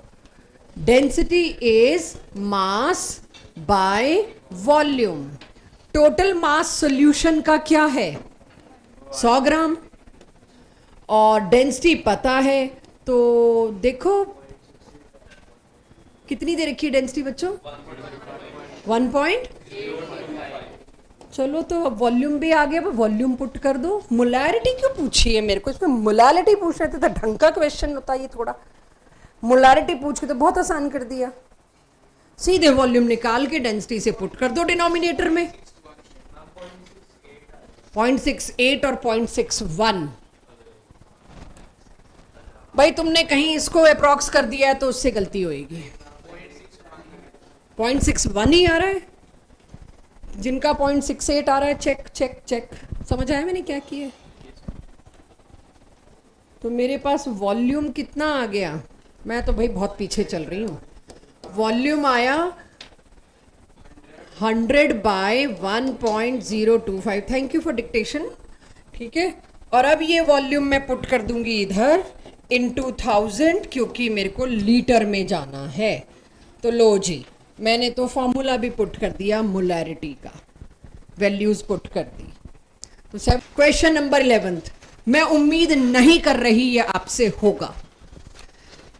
density is mass by volume. Total mass solution का क्या है 100 ग्राम, और डेंसिटी पता है, तो देखो कितनी दे रखी है डेंसिटी बच्चों, 1. चलो तो अब वॉल्यूम भी आ गया, अब वॉल्यूम पुट कर दो। मोलैरिटी क्यों पूछी है मेरे को? इसमें मोलैरिटी पूछ रहे थे तो ढंग का क्वेश्चन होता है ये थोड़ा। मोलैरिटी पूछ के तो बहुत आसान कर दिया। सीधे वॉल्यूम निकाल के डेंसिटी से पुट कर दो डिनोमिनेटर में। 0.68 और 0.61। भाई तुमने कहीं इसको अप्रॉक्स कर दिया है तो उससे गलती होगी। 0.61 ही आ रहा है, जिनका 0.68 आ रहा है चेक चेक चेक। समझ आया मैंने क्या किया? तो मेरे पास वॉल्यूम कितना आ गया? मैं तो भाई बहुत पीछे चल रही हूँ। वॉल्यूम आया 100 by 1.025। Thank you for dictation. ठीक है, और अब ये वॉल्यूम मैं पुट कर दूंगी इधर इनटू 1000, क्योंकि मेरे को लीटर में जाना है। तो लो जी, मैंने तो फॉर्मूला भी पुट कर दिया, मोलैरिटी का वैल्यूज पुट कर दी। तो सब क्वेश्चन नंबर 11, मैं उम्मीद नहीं कर रही ये आपसे होगा।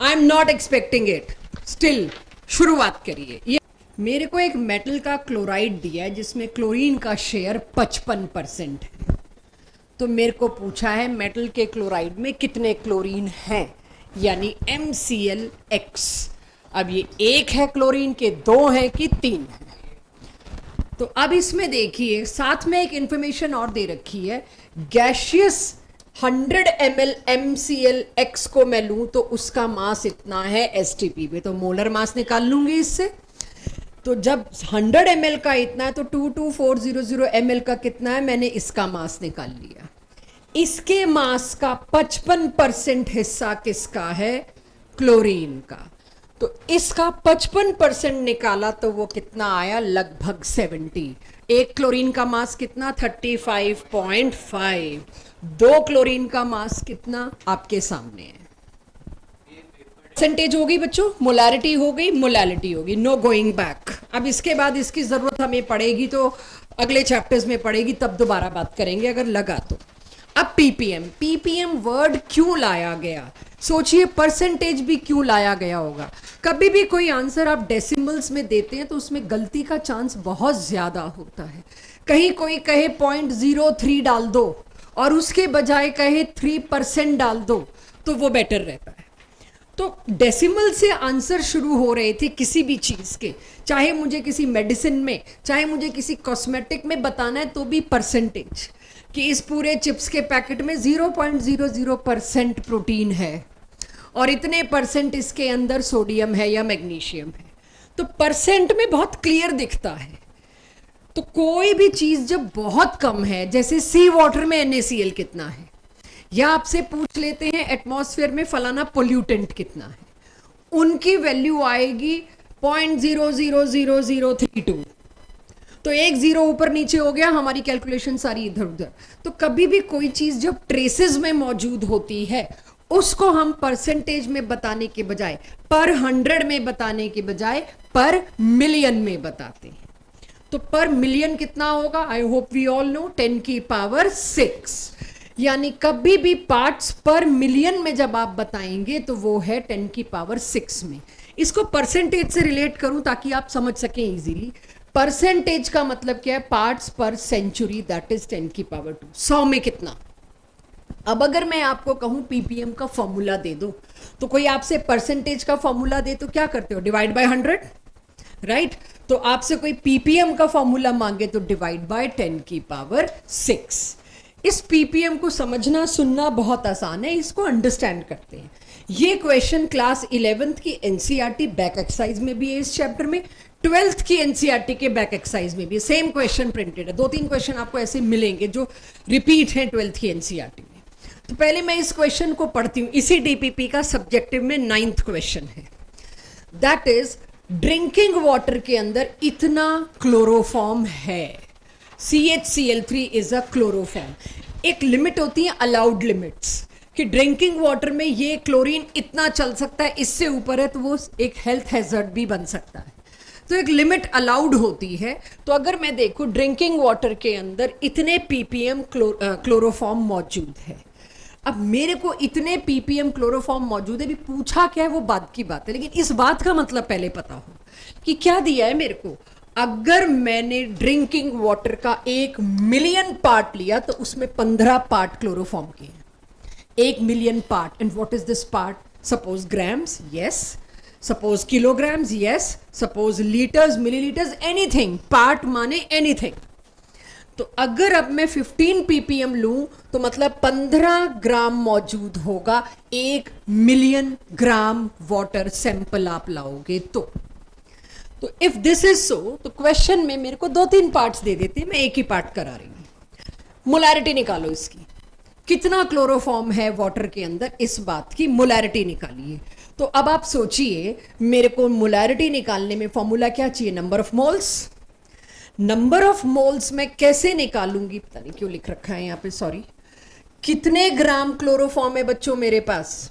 आई am not expecting it, still शुरुआत करिए। ये मेरे को एक मेटल का क्लोराइड दिया है जिसमें क्लोरीन का शेयर 55% है। तो मेरे को पूछा है मेटल के क्लोराइड में कितने क्लोरीन हैं, यानी MClX। अब ये एक है क्लोरीन के, दो है कि तीन है? तो अब इसमें देखिए साथ में एक इंफॉर्मेशन और दे रखी है। गैशियस 100 ml MClX को मैं लूं तो उसका मास इतना है STP में, तो मोलर मास निकाल लूंगी इससे। तो जब 100 ml का इतना है तो 22400 ml का कितना है, मैंने इसका मास निकाल लिया। इसके मास का 55% हिस्सा किसका है? क्लोरीन का। तो इसका 55% निकाला तो वो कितना आया? लगभग 70। एक क्लोरीन का मास कितना? 35.5। दो क्लोरीन का मास कितना? आपके सामने है। परसेंटेज हो गई बच्चों, मोलैरिटी हो गई, मोलैलिटी होगी, नो गोइंग बैक। अब इसके बाद इसकी जरूरत हमें पड़ेगी तो अगले चैप्टर्स में पड़ेगी, तब दोबारा बात करेंगे अगर लगा तो। अब पीपीएम वर्ड क्यों लाया गया? सोचिए, परसेंटेज भी क्यों लाया गया होगा? कभी भी कोई आंसर आप डेसिमल्स में देते हैं तो उसमें गलती का चांस बहुत ज्यादा होता है। कहीं कोई कहे 0.03 डाल दो और उसके बजाय कहे 3% डाल दो तो वो बेटर रहता है। तो डेसिमल से आंसर शुरू हो रहे थे किसी भी चीज के, चाहे मुझे किसी मेडिसिन में, चाहे मुझे किसी कॉस्मेटिक में बताना है तो भी परसेंटेज, कि इस पूरे चिप्स के पैकेट में 0.00% प्रोटीन है और इतने परसेंट इसके अंदर सोडियम है या मैग्नीशियम है। तो परसेंट में बहुत क्लियर दिखता है। तो कोई भी चीज जब बहुत कम है, जैसे सी वाटर में NaCl कितना है, या आपसे पूछ लेते हैं एटमॉस्फेयर में फलाना पोल्यूटेंट कितना है, उनकी वैल्यू आएगी 0.00032। तो एक जीरो ऊपर नीचे हो गया, हमारी कैलकुलेशन सारी इधर उधर। तो कभी भी कोई चीज जब ट्रेसेस में मौजूद होती है उसको हम परसेंटेज में बताने के बजाय, पर 100 में बताने के बजाय पर मिलियन में बताते हैं। तो पर मिलियन कितना होगा? I hope we all know, 10 की पावर 6। यानी कभी भी पार्ट्स पर मिलियन में जब आप बताएंगे तो वो है 10 की पावर 6 में। इसको परसेंटेज से रिलेट करूं ताकि आप समझ सकें इजीली। परसेंटेज का मतलब क्या है? पार्ट्स पर सेंचुरी, दैट इज 10 की पावर 2। 100 में कितना? अब अगर मैं आपको कहूं पीपीएम का फॉर्मूला दे दो, तो कोई आपसे परसेंटेज का फॉर्मूला दे तो क्या करते हो? Divide by 100, right? तो आपसे कोई पीपीएम का फॉर्मूला मांगे तो डिवाइड बाय 10 की पावर 6। इस पीपीएम को समझना सुनना बहुत आसान है, इसको अंडरस्टैंड करते हैं। ये क्वेश्चन क्लास 11th की एनसीईआरटी बैक एक्सरसाइज में भी है इस चैप्टर में, 12th की एनसीईआरटी के बैक एक्सरसाइज में भी सेम क्वेश्चन प्रिंटेड है। 2-3 क्वेश्चन आपको ऐसे मिलेंगे जो रिपीट हैं 12th की एनसीईआरटी में। तो पहले मैं इस क्वेश्चन को पढ़ती हूँ। इसी डीपीपी का सब्जेक्टिव में 9th क्वेश्चन है, दैट इज ड्रिंकिंग वाटर के अंदर इतना क्लोरोफॉर्म है। CHCl3 is a chloroform. एक लिमिट होती है, अलाउड लिमिट्स, कि ड्रिंकिंग वाटर में ये क्लोरीन इतना चल सकता है, इससे ऊपर है तो वो एक हेल्थ हैजर्ड भी बन सकता है। तो एक लिमिट अलाउड होती है। तो अगर मैं देखूं ड्रिंकिंग वाटर के अंदर इतने ppm क्लोरोफॉर्म मौजूद है। अब मेरे को इतने ppm क्लोरोफॉर्म मौजूद है, भी पूछा क्या है वो बात की बात है, लेकिन इस बात का मतलब पहले पता हो कि क्या दिया है मेरे को। अगर मैंने ड्रिंकिंग वाटर का 1 मिलियन पार्ट लिया तो उसमें 15 पार्ट क्लोरोफॉर्म के हैं। 1 million part. And what is this part? Suppose grams, yes, suppose kilograms, yes, suppose litres, millilitres, anything. Part माने एनीथिंग। तो अगर अब मैं 15 ppm लूं तो मतलब 15 ग्राम मौजूद होगा 1 मिलियन ग्राम वाटर सैंपल आप लाओगे तो इफ दिस इज सो तो क्वेश्चन में मेरे को 2-3 पार्ट्स दे देते हैं, मैं एक ही पार्ट करा रही हूं। मोलैरिटी निकालो इसकी, कितना क्लोरोफॉर्म है वाटर के अंदर, इस बात की मोलैरिटी निकालिए। तो अब आप सोचिए, मेरे को मोलैरिटी निकालने में फॉर्मूला क्या चाहिए? Number of moles. Number of moles मैं कैसे निकालूंगी? पता नहीं क्यों लिख रखा है यहां पे, सॉरी। कितने ग्राम क्लोरोफॉर्म है बच्चों मेरे पास?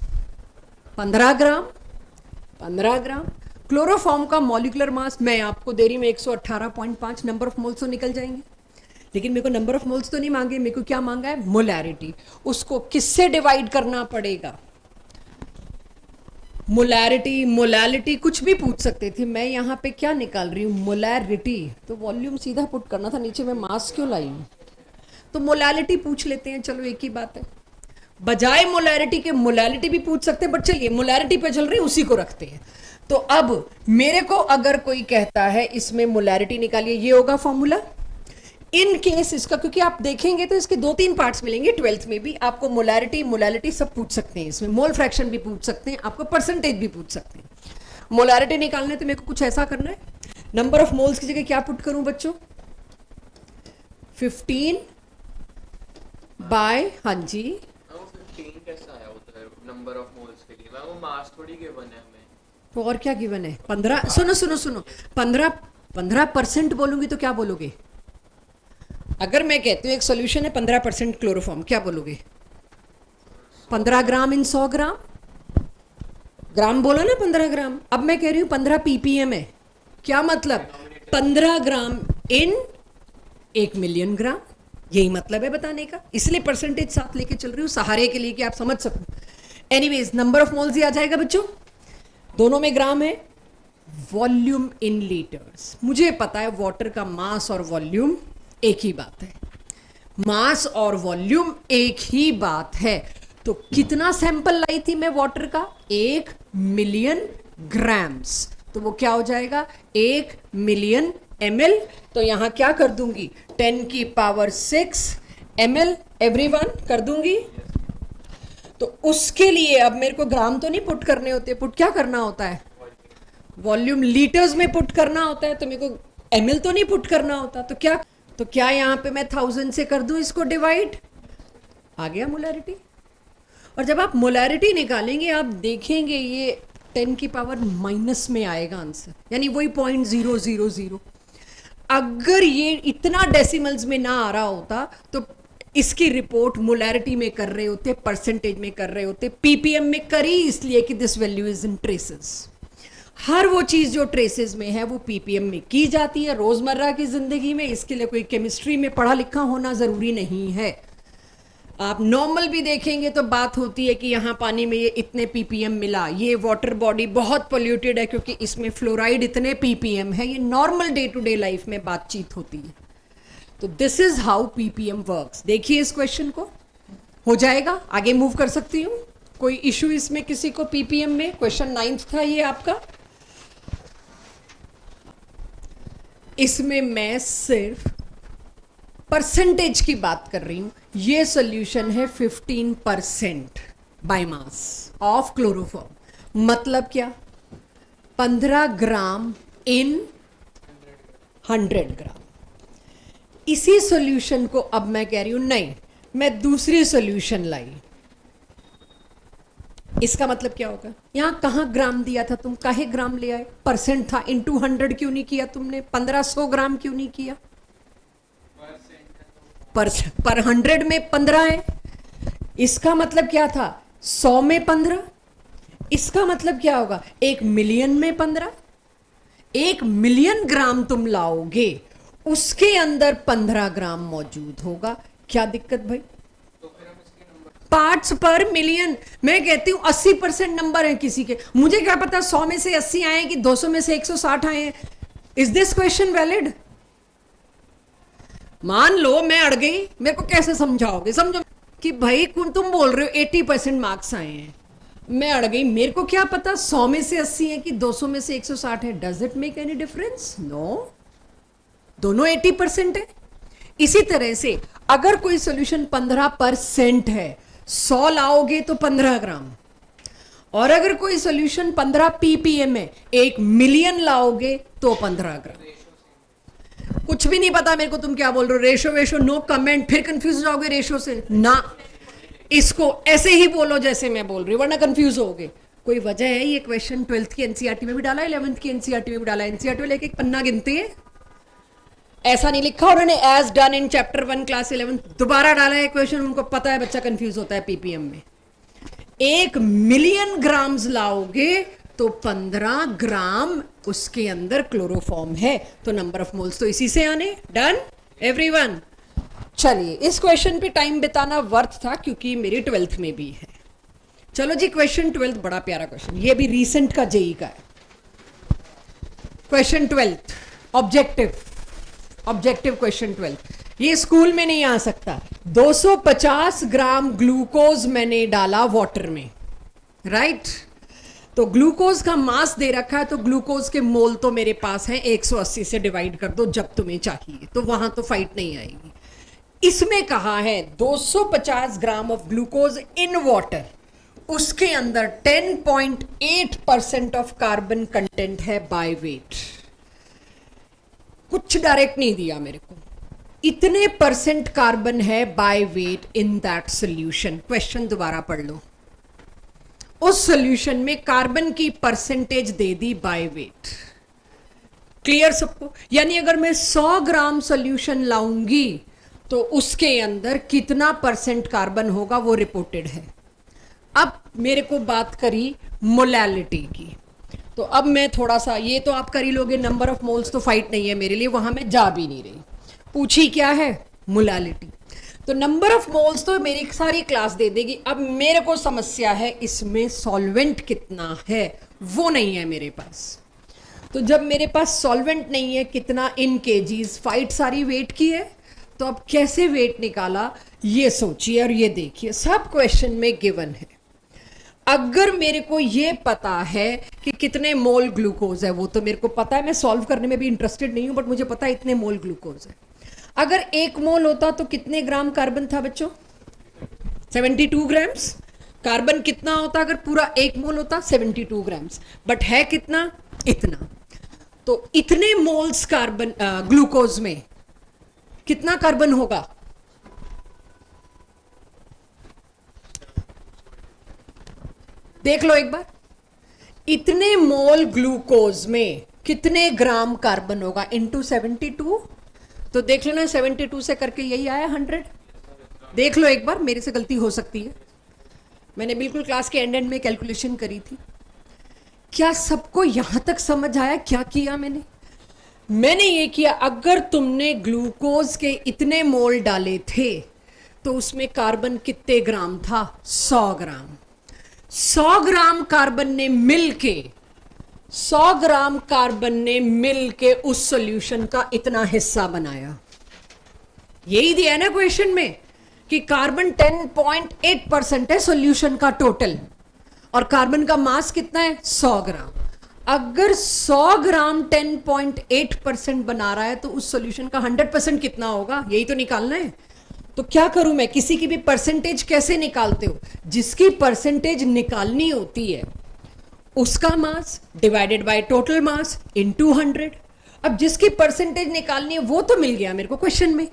15 ग्राम। 15 ग्राम क्लोरोफॉर्म का मॉलिक्यूलर मास मैं आपको दे रही हूं 118.5। नंबर ऑफ मोल्स तो निकल जाएंगे, लेकिन मेरे को नंबर ऑफ मोल्स तो नहीं मांगे, मेरे को क्या मांगा है? मोलैरिटी। उसको किससे डिवाइड करना पड़ेगा? मोलैरिटी, मोलैलिटी कुछ भी पूछ सकते थे। मैं यहाँ पे क्या निकाल रही हूँ? मोलैरिटी। तो वॉल्यूम सीधा पुट करना था, नीचे मैं मास क्यों लाई हूँ? तो मोलैलिटी पूछ लेते हैं, चलो एक ही बात है। बजाय मोलैरिटी के मोलैलिटी भी पूछ सकते हैं, बट चलिए मोलैरिटी पे चल रही है, उसी को रखते हैं। तो अब मेरे को अगर कोई कहता है इसमें मोलैरिटी निकालिए, ये होगा फॉर्मूला। इन केस इसका, क्योंकि आप देखेंगे तो इसके 2-3 पार्ट्स मिलेंगे 12th में भी आपको। मोलैरिटी, मोलैलिटी सब पूछ सकते हैं इसमें, मोल फ्रैक्शन भी पूछ सकते हैं, आपको परसेंटेज भी पूछ सकते हैं। मोलैरिटी निकालने तो मेरे को कुछ ऐसा करना है, नंबर ऑफ मोल्स की जगह क्या पुट करूं बच्चों? 15 बाय, हाँ जी, 15 कैसा आया उधर नंबर ऑफ मोल्स के लिए? वो मास थोड़ी गिवन है हमें। तो और क्या गिवन है? 15। सुनो 15% बोलूंगी तो क्या बोलोगे? अगर मैं कहती हूँ एक सॉल्यूशन है 15% क्लोरोफॉर्म, क्या बोलोगे? 15 ग्राम इन 100 ग्राम। ग्राम बोला ना, 15 ग्राम। अब मैं कह रही हूँ 15 ppm है, क्या मतलब? 15 ग्राम इन 1 मिलियन ग्राम। यही मतलब है बताने का, इसलिए परसेंटेज साथ लेके चल रही हूँ सहारे के लिए कि आप समझ सको। एनीवेज, नंबर ऑफ मोल्स ही आ जाएगा बच्चों, दोनों में ग्राम है। वॉल्यूम इन लीटर्स, मुझे पता है वाटर का मास और वॉल्यूम एक ही बात है, मास और वॉल्यूम एक ही बात है। तो कितना सैंपल लाई थी मैं वाटर का? 1 मिलियन ग्राम्स। तो वो क्या हो जाएगा? 1 मिलियन ml। तो यहां क्या कर दूंगी? 10⁶ ml एवरीवन कर दूंगी। तो उसके लिए अब मेरे को ग्राम तो नहीं पुट करने होते, पुट क्या करना होता है? वॉल्यूम लीटर्स में पुट करना होता है। तो मेरे को ml तो नहीं पुट करना होता। तो क्या यहां पे मैं 1000 से कर दूं इसको डिवाइड? आ गया मोलैरिटी। और जब आप मोलैरिटी निकालेंगे आप देखेंगे ये 10⁻⁻ में आएगा आंसर, यानी वही 0.000। अगर ये इतना डेसिमल्स में ना आ रहा होता तो इसकी रिपोर्ट मोलैरिटी में कर रहे होते, परसेंटेज में कर रहे होते, ppm में करी इसलिए कि this value is in traces. हर वो चीज जो ट्रेसेस में है वो ppm में की जाती है रोजमर्रा की जिंदगी में। इसके लिए कोई केमिस्ट्री में पढ़ा लिखा होना जरूरी नहीं है। आप नॉर्मल भी देखेंगे तो बात होती है कि यहाँ पानी में ये इतने ppm मिला, ये वाटर बॉडी बहुत पोल्यूटेड है क्योंकि इसमें फ्लोराइड इतने ppm है। ये normal day to day life में बातचीत होती है। तो this is how ppm works. देखिए इस क्वेश्चन को, हो जाएगा, आगे मूव कर सकती हूँ। कोई इशू इसमें किसी को ppm में? क्वेश्चन 9th था ये आपका। इसमें मैं सिर्फ परसेंटेज की बात कर रही हूं। ये सॉल्यूशन है 15% बाय मास ऑफ क्लोरोफॉर्म। मतलब क्या? 15 ग्राम इन 100 ग्राम। इसी सॉल्यूशन को अब मैं कह रही हूं नहीं, मैं दूसरी सॉल्यूशन लाई। इसका मतलब क्या होगा? यहां कहां ग्राम दिया था तुम, काहे ग्राम ले आए? परसेंट था, इनटू 100 क्यों नहीं किया तुमने? 1500 ग्राम क्यों नहीं किया? पर 100 में 15 है। इसका मतलब क्या था? 100 में 15। इसका मतलब क्या होगा? 1 मिलियन में 15। 1 मिलियन ग्राम तुम लाओगे, उसके अंदर 15 ग्राम मौजूद होगा। क्या दिक्कत भाई? पार्ट्स पर मिलियन। मैं कहती हूं 80% नंबर है किसी के, मुझे क्या पता 100 में से 80 आए कि 200 में से 160 आए हैं। Is this question valid? मान लो मैं अड़ गई, मेरे को कैसे समझाओगे? समझो कि भाई तुम बोल रहे हो 80% मार्क्स आए हैं, मैं अड़ गई, मेरे को क्या पता 100 में से 80 है कि 200 में से 160 है? Does it make any difference? No, दोनों 80% है। इसी तरह से अगर कोई सोल्यूशन 15% है, 100 लाओगे तो 15 ग्राम, और अगर कोई सोल्यूशन 15 ppm है, 1 मिलियन लाओगे तो 15 ग्राम। कुछ भी नहीं पता मेरे को तुम क्या बोल रहे हो, रेशो वेशो नो कमेंट, फिर कंफ्यूज हो जाओगे रेशो से ना। इसको ऐसे ही बोलो जैसे मैं बोल रही हूँ, वरना कंफ्यूज होगे। कोई वजह है ये क्वेश्चन 12th की एनसीईआरटी में भी डाला, 11th की एनसीईआरटी में भी डाला, एनसीईआरटी में लेके एक पन्ना गिनते हैं, ऐसा नहीं लिखा उन्होंने as done in chapter 1 class 11, दोबारा डाला है क्वेश्चन, उनको पता है बच्चा कंफ्यूज होता है पीपीएम में। 1 मिलियन ग्राम्स लाओगे तो 15 ग्राम उसके अंदर क्लोरोफॉर्म है, तो नंबर ऑफ मोल्स तो इसी से आने। Done everyone? चलिए, इस क्वेश्चन पे टाइम बिताना वर्थ था क्योंकि मेरी 12th में भी है। चलो जी, क्वेश्चन 12 बड़ा प्यारा क्वेश्चन, ये भी रीसेंट का जेई का है। क्वेश्चन 12 ऑब्जेक्टिव क्वेश्चन 12, ये स्कूल में नहीं आ सकता। 250 ग्राम ग्लूकोज मैंने डाला वाटर में, राइट? तो ग्लूकोज का मास दे रखा है, तो ग्लूकोज के मोल तो मेरे पास हैं, 180 से डिवाइड कर दो जब तुम्हें चाहिए, तो वहां तो फाइट नहीं आएगी। इसमें कहा है 250 gram of glucose in water, उसके अंदर 10.8% ऑफ कार्बन कंटेंट है बाय वेट। कुछ डायरेक्ट नहीं दिया मेरे को, इतने परसेंट कार्बन है by weight in that solution. Question दोबारा पढ़ लो, उस सोल्यूशन में कार्बन की percentage they the by weight. Clear सबको? यानी अगर मैं 100 ग्राम सोल्यूशन लाऊंगी तो उसके अंदर कितना परसेंट कार्बन होगा वो रिपोर्टेड है। अब मेरे को बात करी मोलैलिटी की, तो अब मैं थोड़ा सा, ये तो आप कर ही लोगे, नंबर ऑफ मोल्स तो फाइट नहीं है मेरे लिए, वहां मैं जा भी नहीं रही। पूछी क्या है? मोलैलिटी। तो नंबर ऑफ मोल्स तो मेरी सारी क्लास दे देगी। अब मेरे को समस्या है इसमें सॉल्वेंट कितना है, वो नहीं है मेरे पास। तो जब मेरे पास सॉल्वेंट नहीं है, कितना इन केजीज, फाइट सारी वेट की है, तो अब कैसे वेट निकाला ये सोचिए और ये देखिए, सब क्वेश्चन में गिवन है। अगर मेरे को ये पता है कि कितने मोल ग्लूकोज है, वो तो मेरे को पता है, मैं सॉल्व करने में भी इंटरेस्टेड नहीं हूं, बट मुझे पता है इतने मोल ग्लूकोज है। अगर 1 मोल होता तो कितने ग्राम कार्बन था बच्चों? 72 ग्राम्स। कार्बन कितना होता अगर पूरा 1 मोल होता? 72 ग्राम्स। बट है कितना? इतना। तो इतने मोल्स कार्बन ग्लूकोज में कितना कार्बन होगा? देख लो एक बार, इतने मोल ग्लूकोज में कितने ग्राम कार्बन होगा इनटू 72। तो देख लेना, 72 से करके यही आया 100। देख लो एक बार, मेरे से गलती हो सकती है, मैंने बिल्कुल क्लास के एंड में कैलकुलेशन करी थी। क्या सबको यहां तक समझ आया क्या किया मैंने? मैंने ये किया, अगर तुमने ग्लूकोज के इतने मोल डाले थे तो उसमें कार्बन कितने ग्राम था? 100 ग्राम। 100 ग्राम कार्बन ने मिलके 100 ग्राम कार्बन ने मिलके उस सॉल्यूशन का इतना हिस्सा बनाया। यही दिया है ना क्वेश्चन में कि कार्बन 10.8% है सॉल्यूशन का टोटल, और कार्बन का मास कितना है? 100 ग्राम। अगर 100 ग्राम 10.8% बना रहा है तो उस सॉल्यूशन का 100% कितना होगा? यही तो निकालना है। तो क्या करूं मैं? किसी की भी परसेंटेज कैसे निकालते हो? जिसकी परसेंटेज निकालनी होती है उसका mass divided by total mass into 100। अब जिसकी परसेंटेज निकालनी है वो तो मिल गया मेरे को क्वेश्चन में,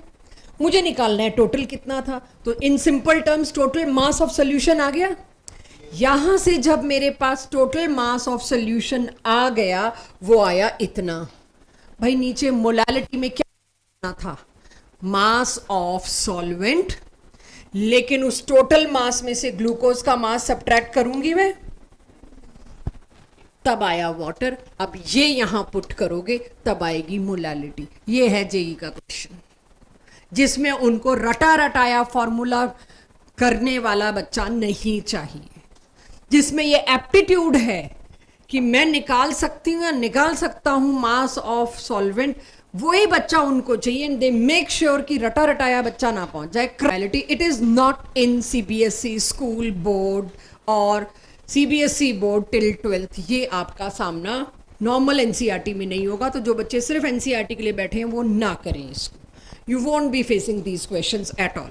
मुझे निकालना है टोटल कितना था। तो in simple terms total mass of solution आ गया। यहां से जब मेरे पास टोटल मास ऑफ सॉल्यूशन आ गया, वो आया इतना। भाई नीचे मोलैलिटी में क्या था? मास ऑफ सॉल्वेंट, लेकिन उस टोटल मास में से ग्लूकोज का मास सब्ट्रैक्ट करूंगी मैं, तब आया वाटर। अब ये यहां पुट करोगे तब आएगी मोलैलिटी। ये है जेई का क्वेश्चन, जिसमें उनको रटा रटाया फॉर्मूला करने वाला बच्चा नहीं चाहिए, जिसमें ये एप्टीट्यूड है कि मैं निकाल सकती हूँ या निकाल सकता हूँ मास ऑफ सॉल्वेंट, वही बच्चा उनको चाहिए। दे मेक श्योर कि रटा रटाया बच्चा ना पहुंच जाए। Quality it is not in CBSE school board और सीबीएसई बोर्ड टिल 12th, ये आपका सामना नॉर्मल एनसीईआरटी में नहीं होगा। तो जो बच्चे सिर्फ एनसीईआरटी के लिए बैठे हैं वो ना करें इसको, you won't be facing these questions at all.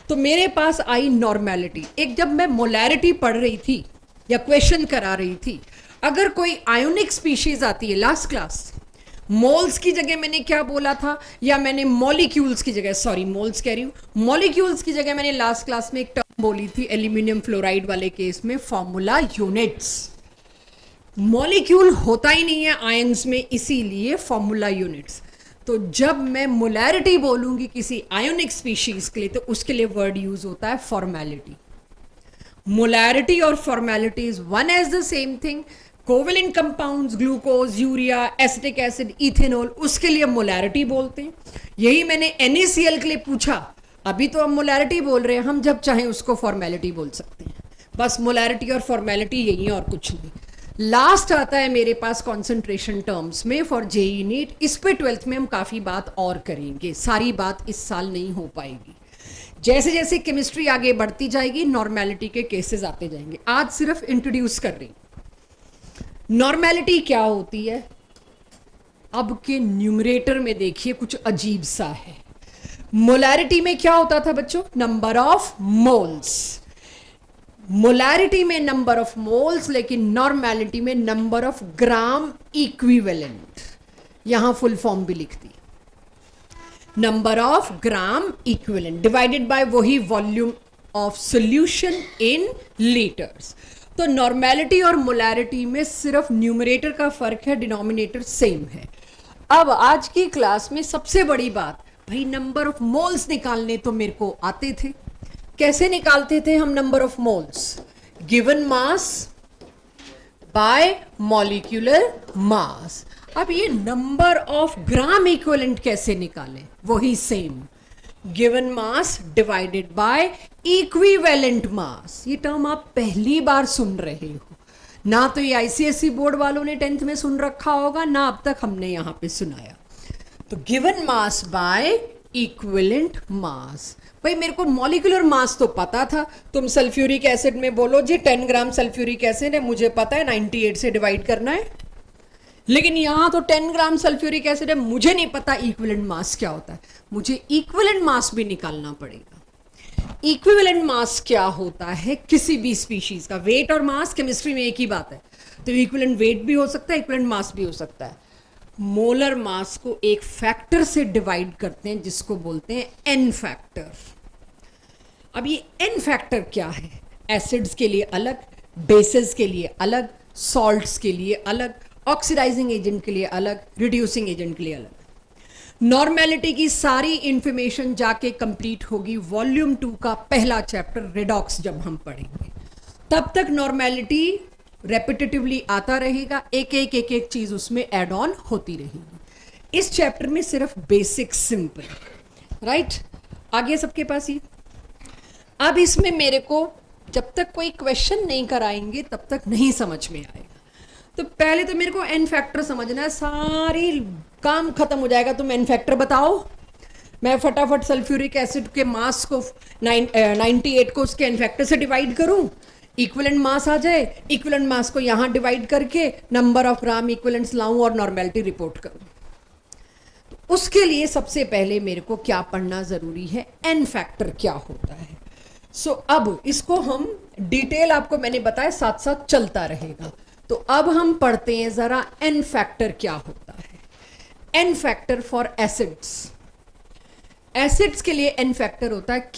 तो मेरे पास आई नॉर्मेलिटी। एक जब मैं मोलैरिटी पढ़ रही थी या क्वेश्चन करा रही थी, अगर कोई आयोनिक स्पीशीज आती है, लास्ट क्लास मोल्स की जगह मैंने क्या बोला था, या मैंने मॉलिक्यूल्स की जगह, सॉरी मोल्स कह रही हूँ, मॉलिक्यूल्स की जगह मैंने लास्ट क्लास में एक टर्म बोली थी एल्यूमिनियम फ्लोराइड वाले केस में, फॉर्मूला यूनिट्स। मॉलिक्यूल होता ही नहीं है आयंस में, इसीलिए फॉर्मूला यूनिट्स। तो जब मैं मोलैरिटी बोलूंगी किसी आयोनिक स्पीशीज के लिए, तो उसके लिए वर्ड यूज होता है फॉर्मेलिटी। मोलैरिटी और formality is one as the same thing. Covalent compounds, glucose, urea, acetic acid, ethanol, उसके लिए मोलैरिटी बोलते हैं। यही मैंने NaCl के लिए पूछा, अभी तो हम मोलैरिटी बोल रहे हैं, हम जब चाहें उसको फॉर्मेलिटी बोल सकते हैं। बस मोलैरिटी और फॉर्मेलिटी यही है और कुछ नहीं। लास्ट आता है मेरे पास कॉन्सेंट्रेशन टर्म्स में फॉर जेई नीट। इस पे 12th में हम काफ़ी बात और करेंगे, सारी बात इस साल नहीं हो पाएगी। जैसे जैसे केमिस्ट्री आगे बढ़ती जाएगी नॉर्मेलिटी के केसेस आते जाएंगे। आज सिर्फ इंट्रोड्यूस कर रही। नॉर्मेलिटी क्या होती है? अब के न्यूमरेटर में देखिए कुछ अजीब सा है। मोलैरिटी में क्या होता था बच्चों? Number of moles. मोलैरिटी में नंबर ऑफ मोल्स, लेकिन नॉर्मेलिटी में नंबर ऑफ ग्राम इक्विवेलेंट। यहां फुल फॉर्म भी लिखती, number of gram equivalent divided by वही volume of solution in litres. तो नॉर्मेलिटी और मोलैरिटी में सिर्फ न्यूमरेटर का फर्क है, डिनोमिनेटर सेम है। अब आज की क्लास में सबसे बड़ी बात, भाई नंबर ऑफ मोल्स निकालने तो मेरे को आते थे। कैसे निकालते थे हम number of moles? Given mass bye molecular mass. अब ये नंबर ऑफ ग्राम इक्विवेलेंट कैसे निकालें? वही same, given mass divided by equivalent mass. ये टर्म आप पहली बार सुन रहे हो ना, तो ये आईसीएसई बोर्ड वालों ने 10th में सुन रखा होगा ना, अब तक हमने यहां पे सुनाया। तो given mass by equivalent mass. भाई मेरे को मॉलिक्यूलर मास तो पता था, तुम सल्फ्यूरिक एसिड में बोलो जी 10 ग्राम सल्फ्यूरिक एसिड है, मुझे पता है 98 से डिवाइड करना है। लेकिन यहां तो 10 ग्राम सल्फ्यूरिक एसिड है, मुझे नहीं पता इक्विवेलेंट मास क्या होता है, मुझे इक्विवेलेंट मास भी निकालना पड़ेगा। इक्विवेलेंट मास क्या होता है किसी भी स्पीशीज का? वेट और मास केमिस्ट्री में एक ही बात है, तो इक्विवेलेंट वेट भी हो सकता है, इक्विवेलेंट मास भी हो सकता है। मोलर मास को एक फैक्टर से डिवाइड करते हैं जिसको बोलते हैं एन फैक्टर। अब ये एन फैक्टर क्या है? एसिड्स के लिए अलग, बेसेस के लिए अलग, सॉल्ट्स के लिए अलग, ऑक्सीडाइजिंग एजेंट के लिए अलग, रिड्यूसिंग एजेंट के लिए अलग। नॉर्मेलिटी की सारी इंफॉर्मेशन जाके कंप्लीट होगी वॉल्यूम 2 का पहला चैप्टर रिडॉक्स जब हम पढ़ेंगे। तब तक नॉर्मेलिटी रेपिटेटिवली आता रहेगा, एक एक चीज उसमें ऐड ऑन होती रहेगी। इस चैप्टर में सिर्फ बेसिक सिंपल, राइट? आगे सबके पास ही। अब इसमें मेरे को जब तक कोई क्वेश्चन नहीं कराएंगे तब तक नहीं समझ में आएगा। तो पहले तो मेरे को एन फैक्टर समझना है, सारी काम खत्म हो जाएगा। तुम एन फैक्टर बताओ, मैं फटाफट सल्फ्यूरिक एसिड के मास को 98 को उसके एन फैक्टर से डिवाइड करूं, इक्विवेलेंट मास आ जाए, इक्विवेलेंट मास को यहां डिवाइड करके नंबर ऑफ ग्राम इक्विवेलेंट्स लाऊं और नॉर्मेलिटी रिपोर्ट करूं। तो उसके लिए सबसे पहले मेरे को क्या पढ़ना जरूरी है? एन फैक्टर क्या होता है। अब इसको हम डिटेल आपको मैंने बताया, साथ साथ चलता रहेगा। तो अब हम पढ़ते हैं जरा एन फैक्टर क्या होता है। N factor for acids. Acids के लिए एन फैक्टर होता है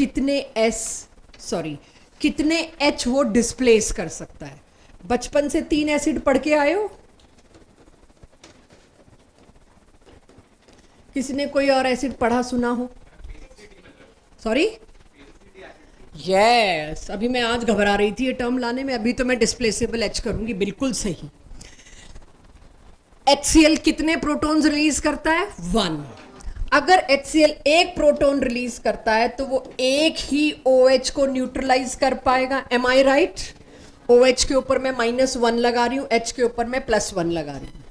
कितने एच वो डिस्प्लेस कर सकता है। बचपन से 3 एसिड पढ़ के आए हो? किसी ने कोई और एसिड पढ़ा सुना हो? Sorry, yes. अभी मैं आज घबरा रही थी ये टर्म लाने में, अभी तो मैं डिस्प्लेसेबल एच करूंगी, बिल्कुल सही। HCl कितने प्रोटॉन्स रिलीज करता है? 1। अगर HCl एक प्रोटॉन रिलीज करता है तो वो एक ही OH को न्यूट्रलाइज कर पाएगा। एम आई राइट? OH के ऊपर मैं -1 लगा रही हूं, H के ऊपर मैं +1 लगा रही हूं।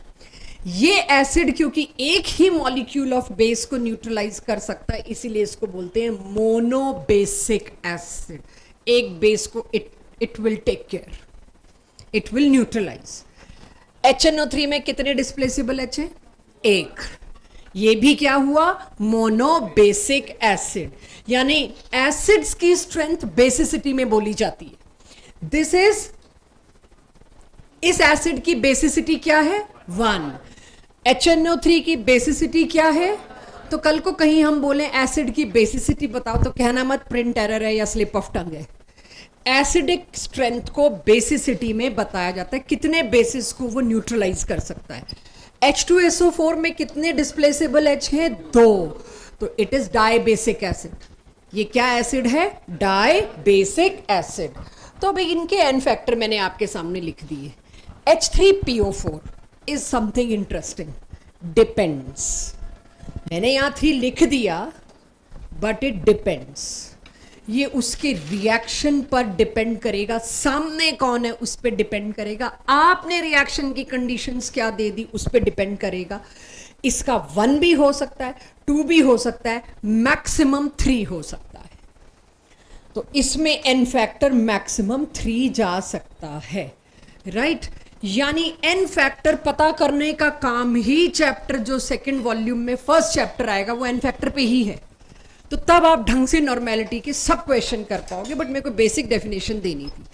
ये एसिड क्योंकि एक ही मॉलिक्यूल ऑफ बेस को न्यूट्रलाइज कर सकता है, इसीलिए इसको बोलते हैं मोनोबेसिक एसिड। एक बेस को it will take care, it will neutralise. HNO3 में कितने डिस्प्लेसेबल H है? एक। ये भी क्या हुआ? Monobasic acid. यानी एसिड्स की स्ट्रेंथ बेसिसिटी में बोली जाती है। दिस इज, इस एसिड की बेसिसिटी क्या है? 1। HNO3 की बेसिसिटी क्या है? तो कल को कहीं हम बोले एसिड की बेसिसिटी बताओ तो कहना मत प्रिंट एरर है या स्लिप ऑफ टंग है। एसिडिक स्ट्रेंथ को बेसिसिटी में बताया जाता है, कितने बेसिस को वो न्यूट्रलाइज कर सकता है। H2SO4 में कितने डिस्प्लेसेबल H हैं? 2। तो इट इज डाइबेसिक एसिड। ये क्या एसिड है? Dibasic acid. तो अभी इनके एन फैक्टर मैंने आपके सामने लिख दिए। H3PO4 is something interesting, depends. मैंने यहां 3 लिख दिया, बट इट डिपेंड्स। ये उसके रिएक्शन पर डिपेंड करेगा, सामने कौन है उस पर डिपेंड करेगा, आपने रिएक्शन की कंडीशंस क्या दे दी उस पर डिपेंड करेगा। इसका 1 भी हो सकता है, 2 भी हो सकता है, मैक्सिमम 3 हो सकता है। तो इसमें एन फैक्टर मैक्सिमम 3 जा सकता है, राइट? यानी एन फैक्टर पता करने का काम ही चैप्टर जो सेकंड वॉल्यूम में फर्स्ट चैप्टर आएगा वो एन फैक्टर पे ही है। तो तब आप ढंग से नॉर्मेलिटी के सब क्वेश्चन कर पाओगे, बट मेरे को बेसिक डेफिनेशन देनी थी।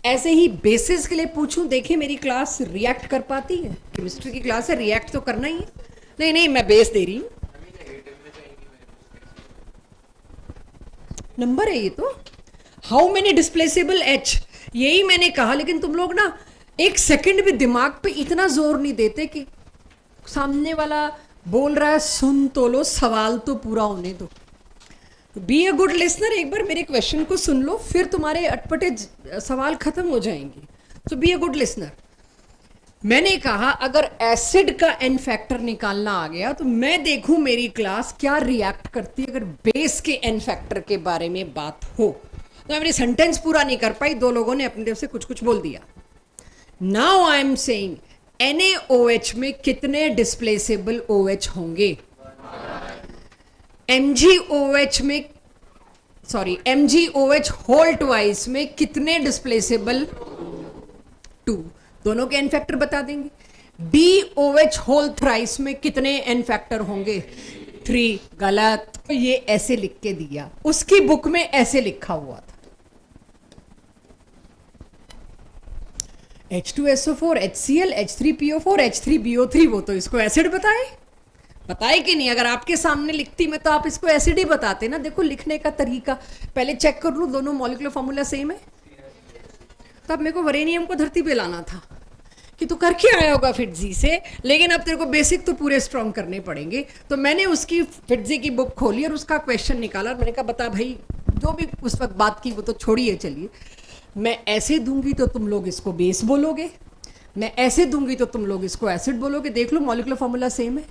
ऐसे ही बेसिस के लिए पूछूं, देखिए मेरी क्लास रिएक्ट कर पाती है? केमिस्ट्री की क्लास है, रिएक्ट तो करना ही है। नहीं नहीं, मैं बेस दे रही हूं, नंबर है ये तो। हाउ मेनी डिस्प्लेसेबल H, यही मैंने कहा। लेकिन तुम लोग ना एक सेकंड भी दिमाग पे इतना जोर नहीं देते कि सामने वाला बोल रहा है सुन तो लो, सवाल तो पूरा होने दो। बी अ गुड लिसनर, एक बार मेरे क्वेश्चन को सुन लो, फिर तुम्हारे अटपटे सवाल खत्म हो जाएंगे। तो बी अ गुड लिसनर। मैंने कहा अगर एसिड का एन फैक्टर निकालना आ गया तो मैं देखूं मेरी क्लास क्या रिएक्ट करती है अगर बेस के एन फैक्टर के बारे में बात हो। तो मैं मेरी सेंटेंस पूरा नहीं कर पाई, 2 लोगों ने अपनी तरफ से कुछ कुछ बोल दिया। Now I am saying NaOH में कितने डिस्प्लेसेबल OH होंगे? MgOH में, सॉरी MgOH होल ट्वाइस में कितने डिस्प्लेसेबल? 2। दोनों के एन फैक्टर बता देंगे। DOH होल थ्राइस में कितने एन फैक्टर होंगे? 3। गलत। तो ये ऐसे लिख के दिया, उसकी बुक में ऐसे लिखा हुआ था। H2SO4, HCl, H3PO4, H3BO3, वो तो इसको एसिड बताए कि नहीं? अगर आपके सामने लिखती मैं तो आप इसको एसिड ही बताते ना। देखो लिखने का तरीका, पहले चेक कर लूं दोनों मॉलिक्यूलर फॉर्मूला सेम है। तब मेरे को वरेनियम को धरती पे लाना था कि तू करके आया होगा फिटजी से, लेकिन अब तेरे को बेसिक तो पूरे स्ट्रॉन्ग करने पड़ेंगे। तो मैंने उसकी फिटजी की बुक खोली और उसका क्वेश्चन निकाला और मैंने कहा बता भाई, जो भी उस वक्त बात की वो तो छोड़िए, चलिए मैं ऐसे दूंगी तो तुम लोग इसको बेस बोलोगे, मैं ऐसे दूंगी तो तुम लोग इसको एसिड बोलोगे। देख लो मॉलिक्यूलर फॉर्मूला सेम है।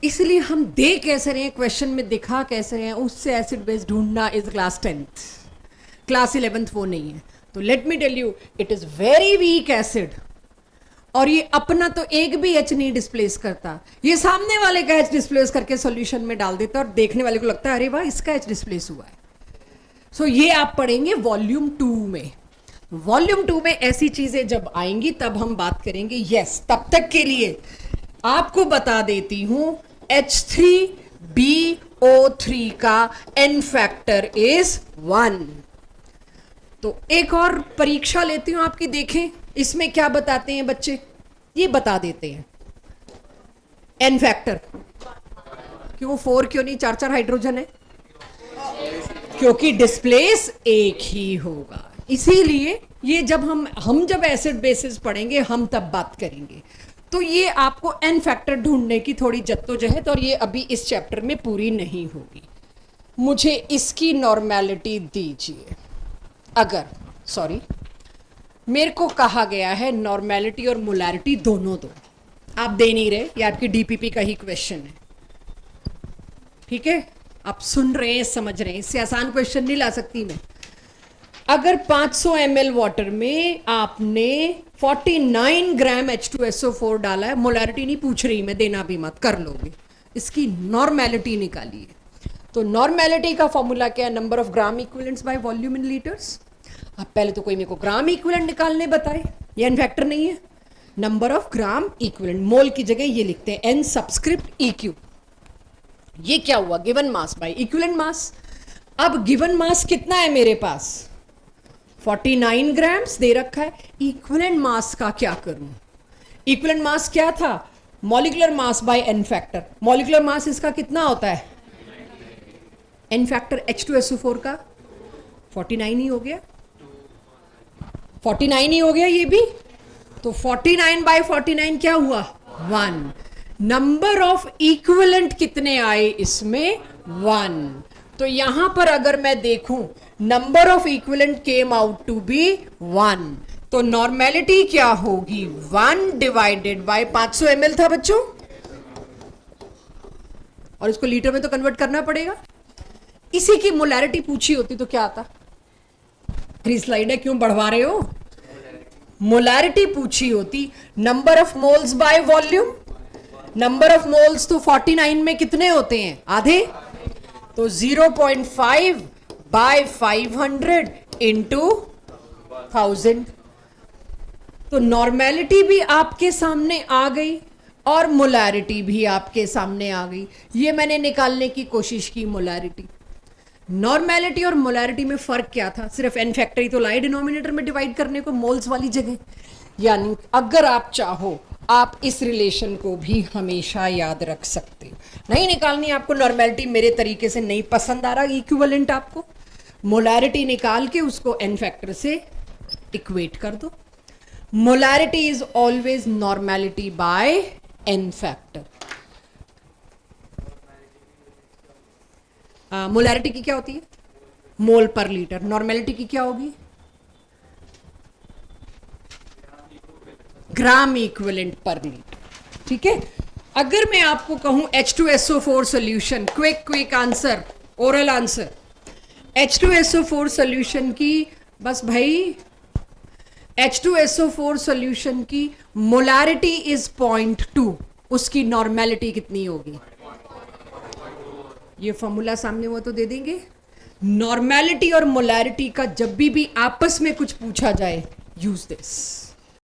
इसलिए हम दे कैसे रहे हैं, क्वेश्चन में दिखा कैसे रहे हैं, उससे एसिड बेस ढूंढना is class 10th, class 11th वो नहीं है। तो let me tell you, it is very weak acid. और ये अपना तो एक भी H नहीं डिस्प्लेस करता, ये सामने वाले का H डिस्प्लेस करके सॉल्यूशन में डाल देता है और देखने वाले को लगता है अरे वाह इसका H डिस्प्लेस हुआ है। सो ये आप पढ़ेंगे वॉल्यूम 2 में। वॉल्यूम 2 में ऐसी चीजें जब आएंगी तब हम बात करेंगे। यस, तब तक के लिए आपको बता देती हूं H3BO3 का एन फैक्टर इज 1। तो एक और परीक्षा लेती हूं आपकी, देखें इसमें क्या बताते हैं बच्चे। ये बता देते हैं एन फैक्टर। क्यों 4 क्यों नहीं? 4 हाइड्रोजन है, क्योंकि डिस्प्लेस एक ही होगा। इसीलिए ये जब हम जब एसिड बेसिस पढ़ेंगे हम तब बात करेंगे। तो ये आपको एन फैक्टर ढूंढने की थोड़ी जद्दोजहद, और ये अभी इस चैप्टर में पूरी नहीं होगी। मुझे इसकी नॉर्मेलिटी दीजिए। अगर सॉरी मेरे को कहा गया है नॉर्मेलिटी और मोलैरिटी दोनों दो, आप दे नहीं रहे, ये आपकी डीपीपी का ही क्वेश्चन है, ठीक है? आप सुन रहे हैं, समझ रहे हैं, इससे आसान क्वेश्चन नहीं ला सकती मैं। अगर 500 ml वाटर में आपने 49 ग्राम H2SO4 डाला है, मोलारिटी नहीं पूछ रही मैं, देना भी मत, कर लोगे, इसकी नॉर्मेलिटी निकालिए। तो नॉर्मेलिटी का फॉर्मूला क्या है? Number of gram equivalents by volume in litres. अब पहले तो कोई मेरे को ग्राम इक्विवेलेंट निकालने बताए, ये एन फैक्टर नहीं है, नंबर ऑफ ग्राम इक्विवेलेंट, मोल की जगह ये लिखते हैं एन सबस्क्रिप्ट EQ। ये क्या हुआ? Given mass by equivalent mass. अब गिवन मास कितना है मेरे पास? 49 ग्राम्स दे रखा है। इक्विवेलेंट मास का क्या करूं? इक्विवेलेंट मास क्या था? Molecular mass by n factor. Molecular mass इसका कितना होता है? एन फैक्टर H2SO4 का 49 ही हो गया, 49 ही हो गया ये भी। तो 49 बाय 49 क्या हुआ? 1। नंबर ऑफ इक्विवेलेंट कितने आए इसमें? 1। तो यहां पर अगर मैं देखूं, number of equivalent came out to be 1। तो नॉर्मेलिटी क्या होगी? 1 डिवाइडेड बाय 500 ml था बच्चों, और इसको लीटर में तो कन्वर्ट करना पड़ेगा। इसी की मोलैरिटी पूछी होती तो क्या आता? 3 स्लाइड है, क्यों बढ़वा रहे हो? मोलैरिटी पूछी होती, number of moles by volume. Number of moles तो 49 में कितने होते हैं? आधे। तो 0.5 बाय 500 इंटू 1000। तो नॉर्मेलिटी भी आपके सामने आ गई और मोलैरिटी भी आपके सामने आ गई। ये मैंने निकालने की कोशिश की मोलैरिटी। नॉर्मेलिटी और मोलैरिटी में फर्क क्या था? सिर्फ एन फैक्टर ही तो लाए डिनोमिनेटर में डिवाइड करने को, मोल्स वाली जगह। यानी अगर आप चाहो आप इस रिलेशन को भी हमेशा याद रख सकते हो। नहीं निकालनी आपको नॉर्मेलिटी, मेरे तरीके से नहीं पसंद आ रहा इक्विवेलेंट आपको, मोलैरिटी निकाल के उसको एन फैक्टर से इक्वेट कर दो। Molarity is always normality by n factor. Molarity की क्या होती है? मोल पर लीटर। नॉर्मेलिटी की क्या होगी? ग्राम इक्विवेलेंट पर लीटर। ठीक है। अगर मैं आपको कहूं H2SO4 solution, quick answer, oral answer, H2SO4 solution की, बस भाई H2SO4 सॉल्यूशन की मोलैरिटी इज 0.2, उसकी नॉर्मेलिटी कितनी होगी? ये फॉर्मूला सामने हुआ तो दे देंगे। नॉर्मेलिटी और मोलैरिटी का जब भी आपस में कुछ पूछा जाए, यूज दिस।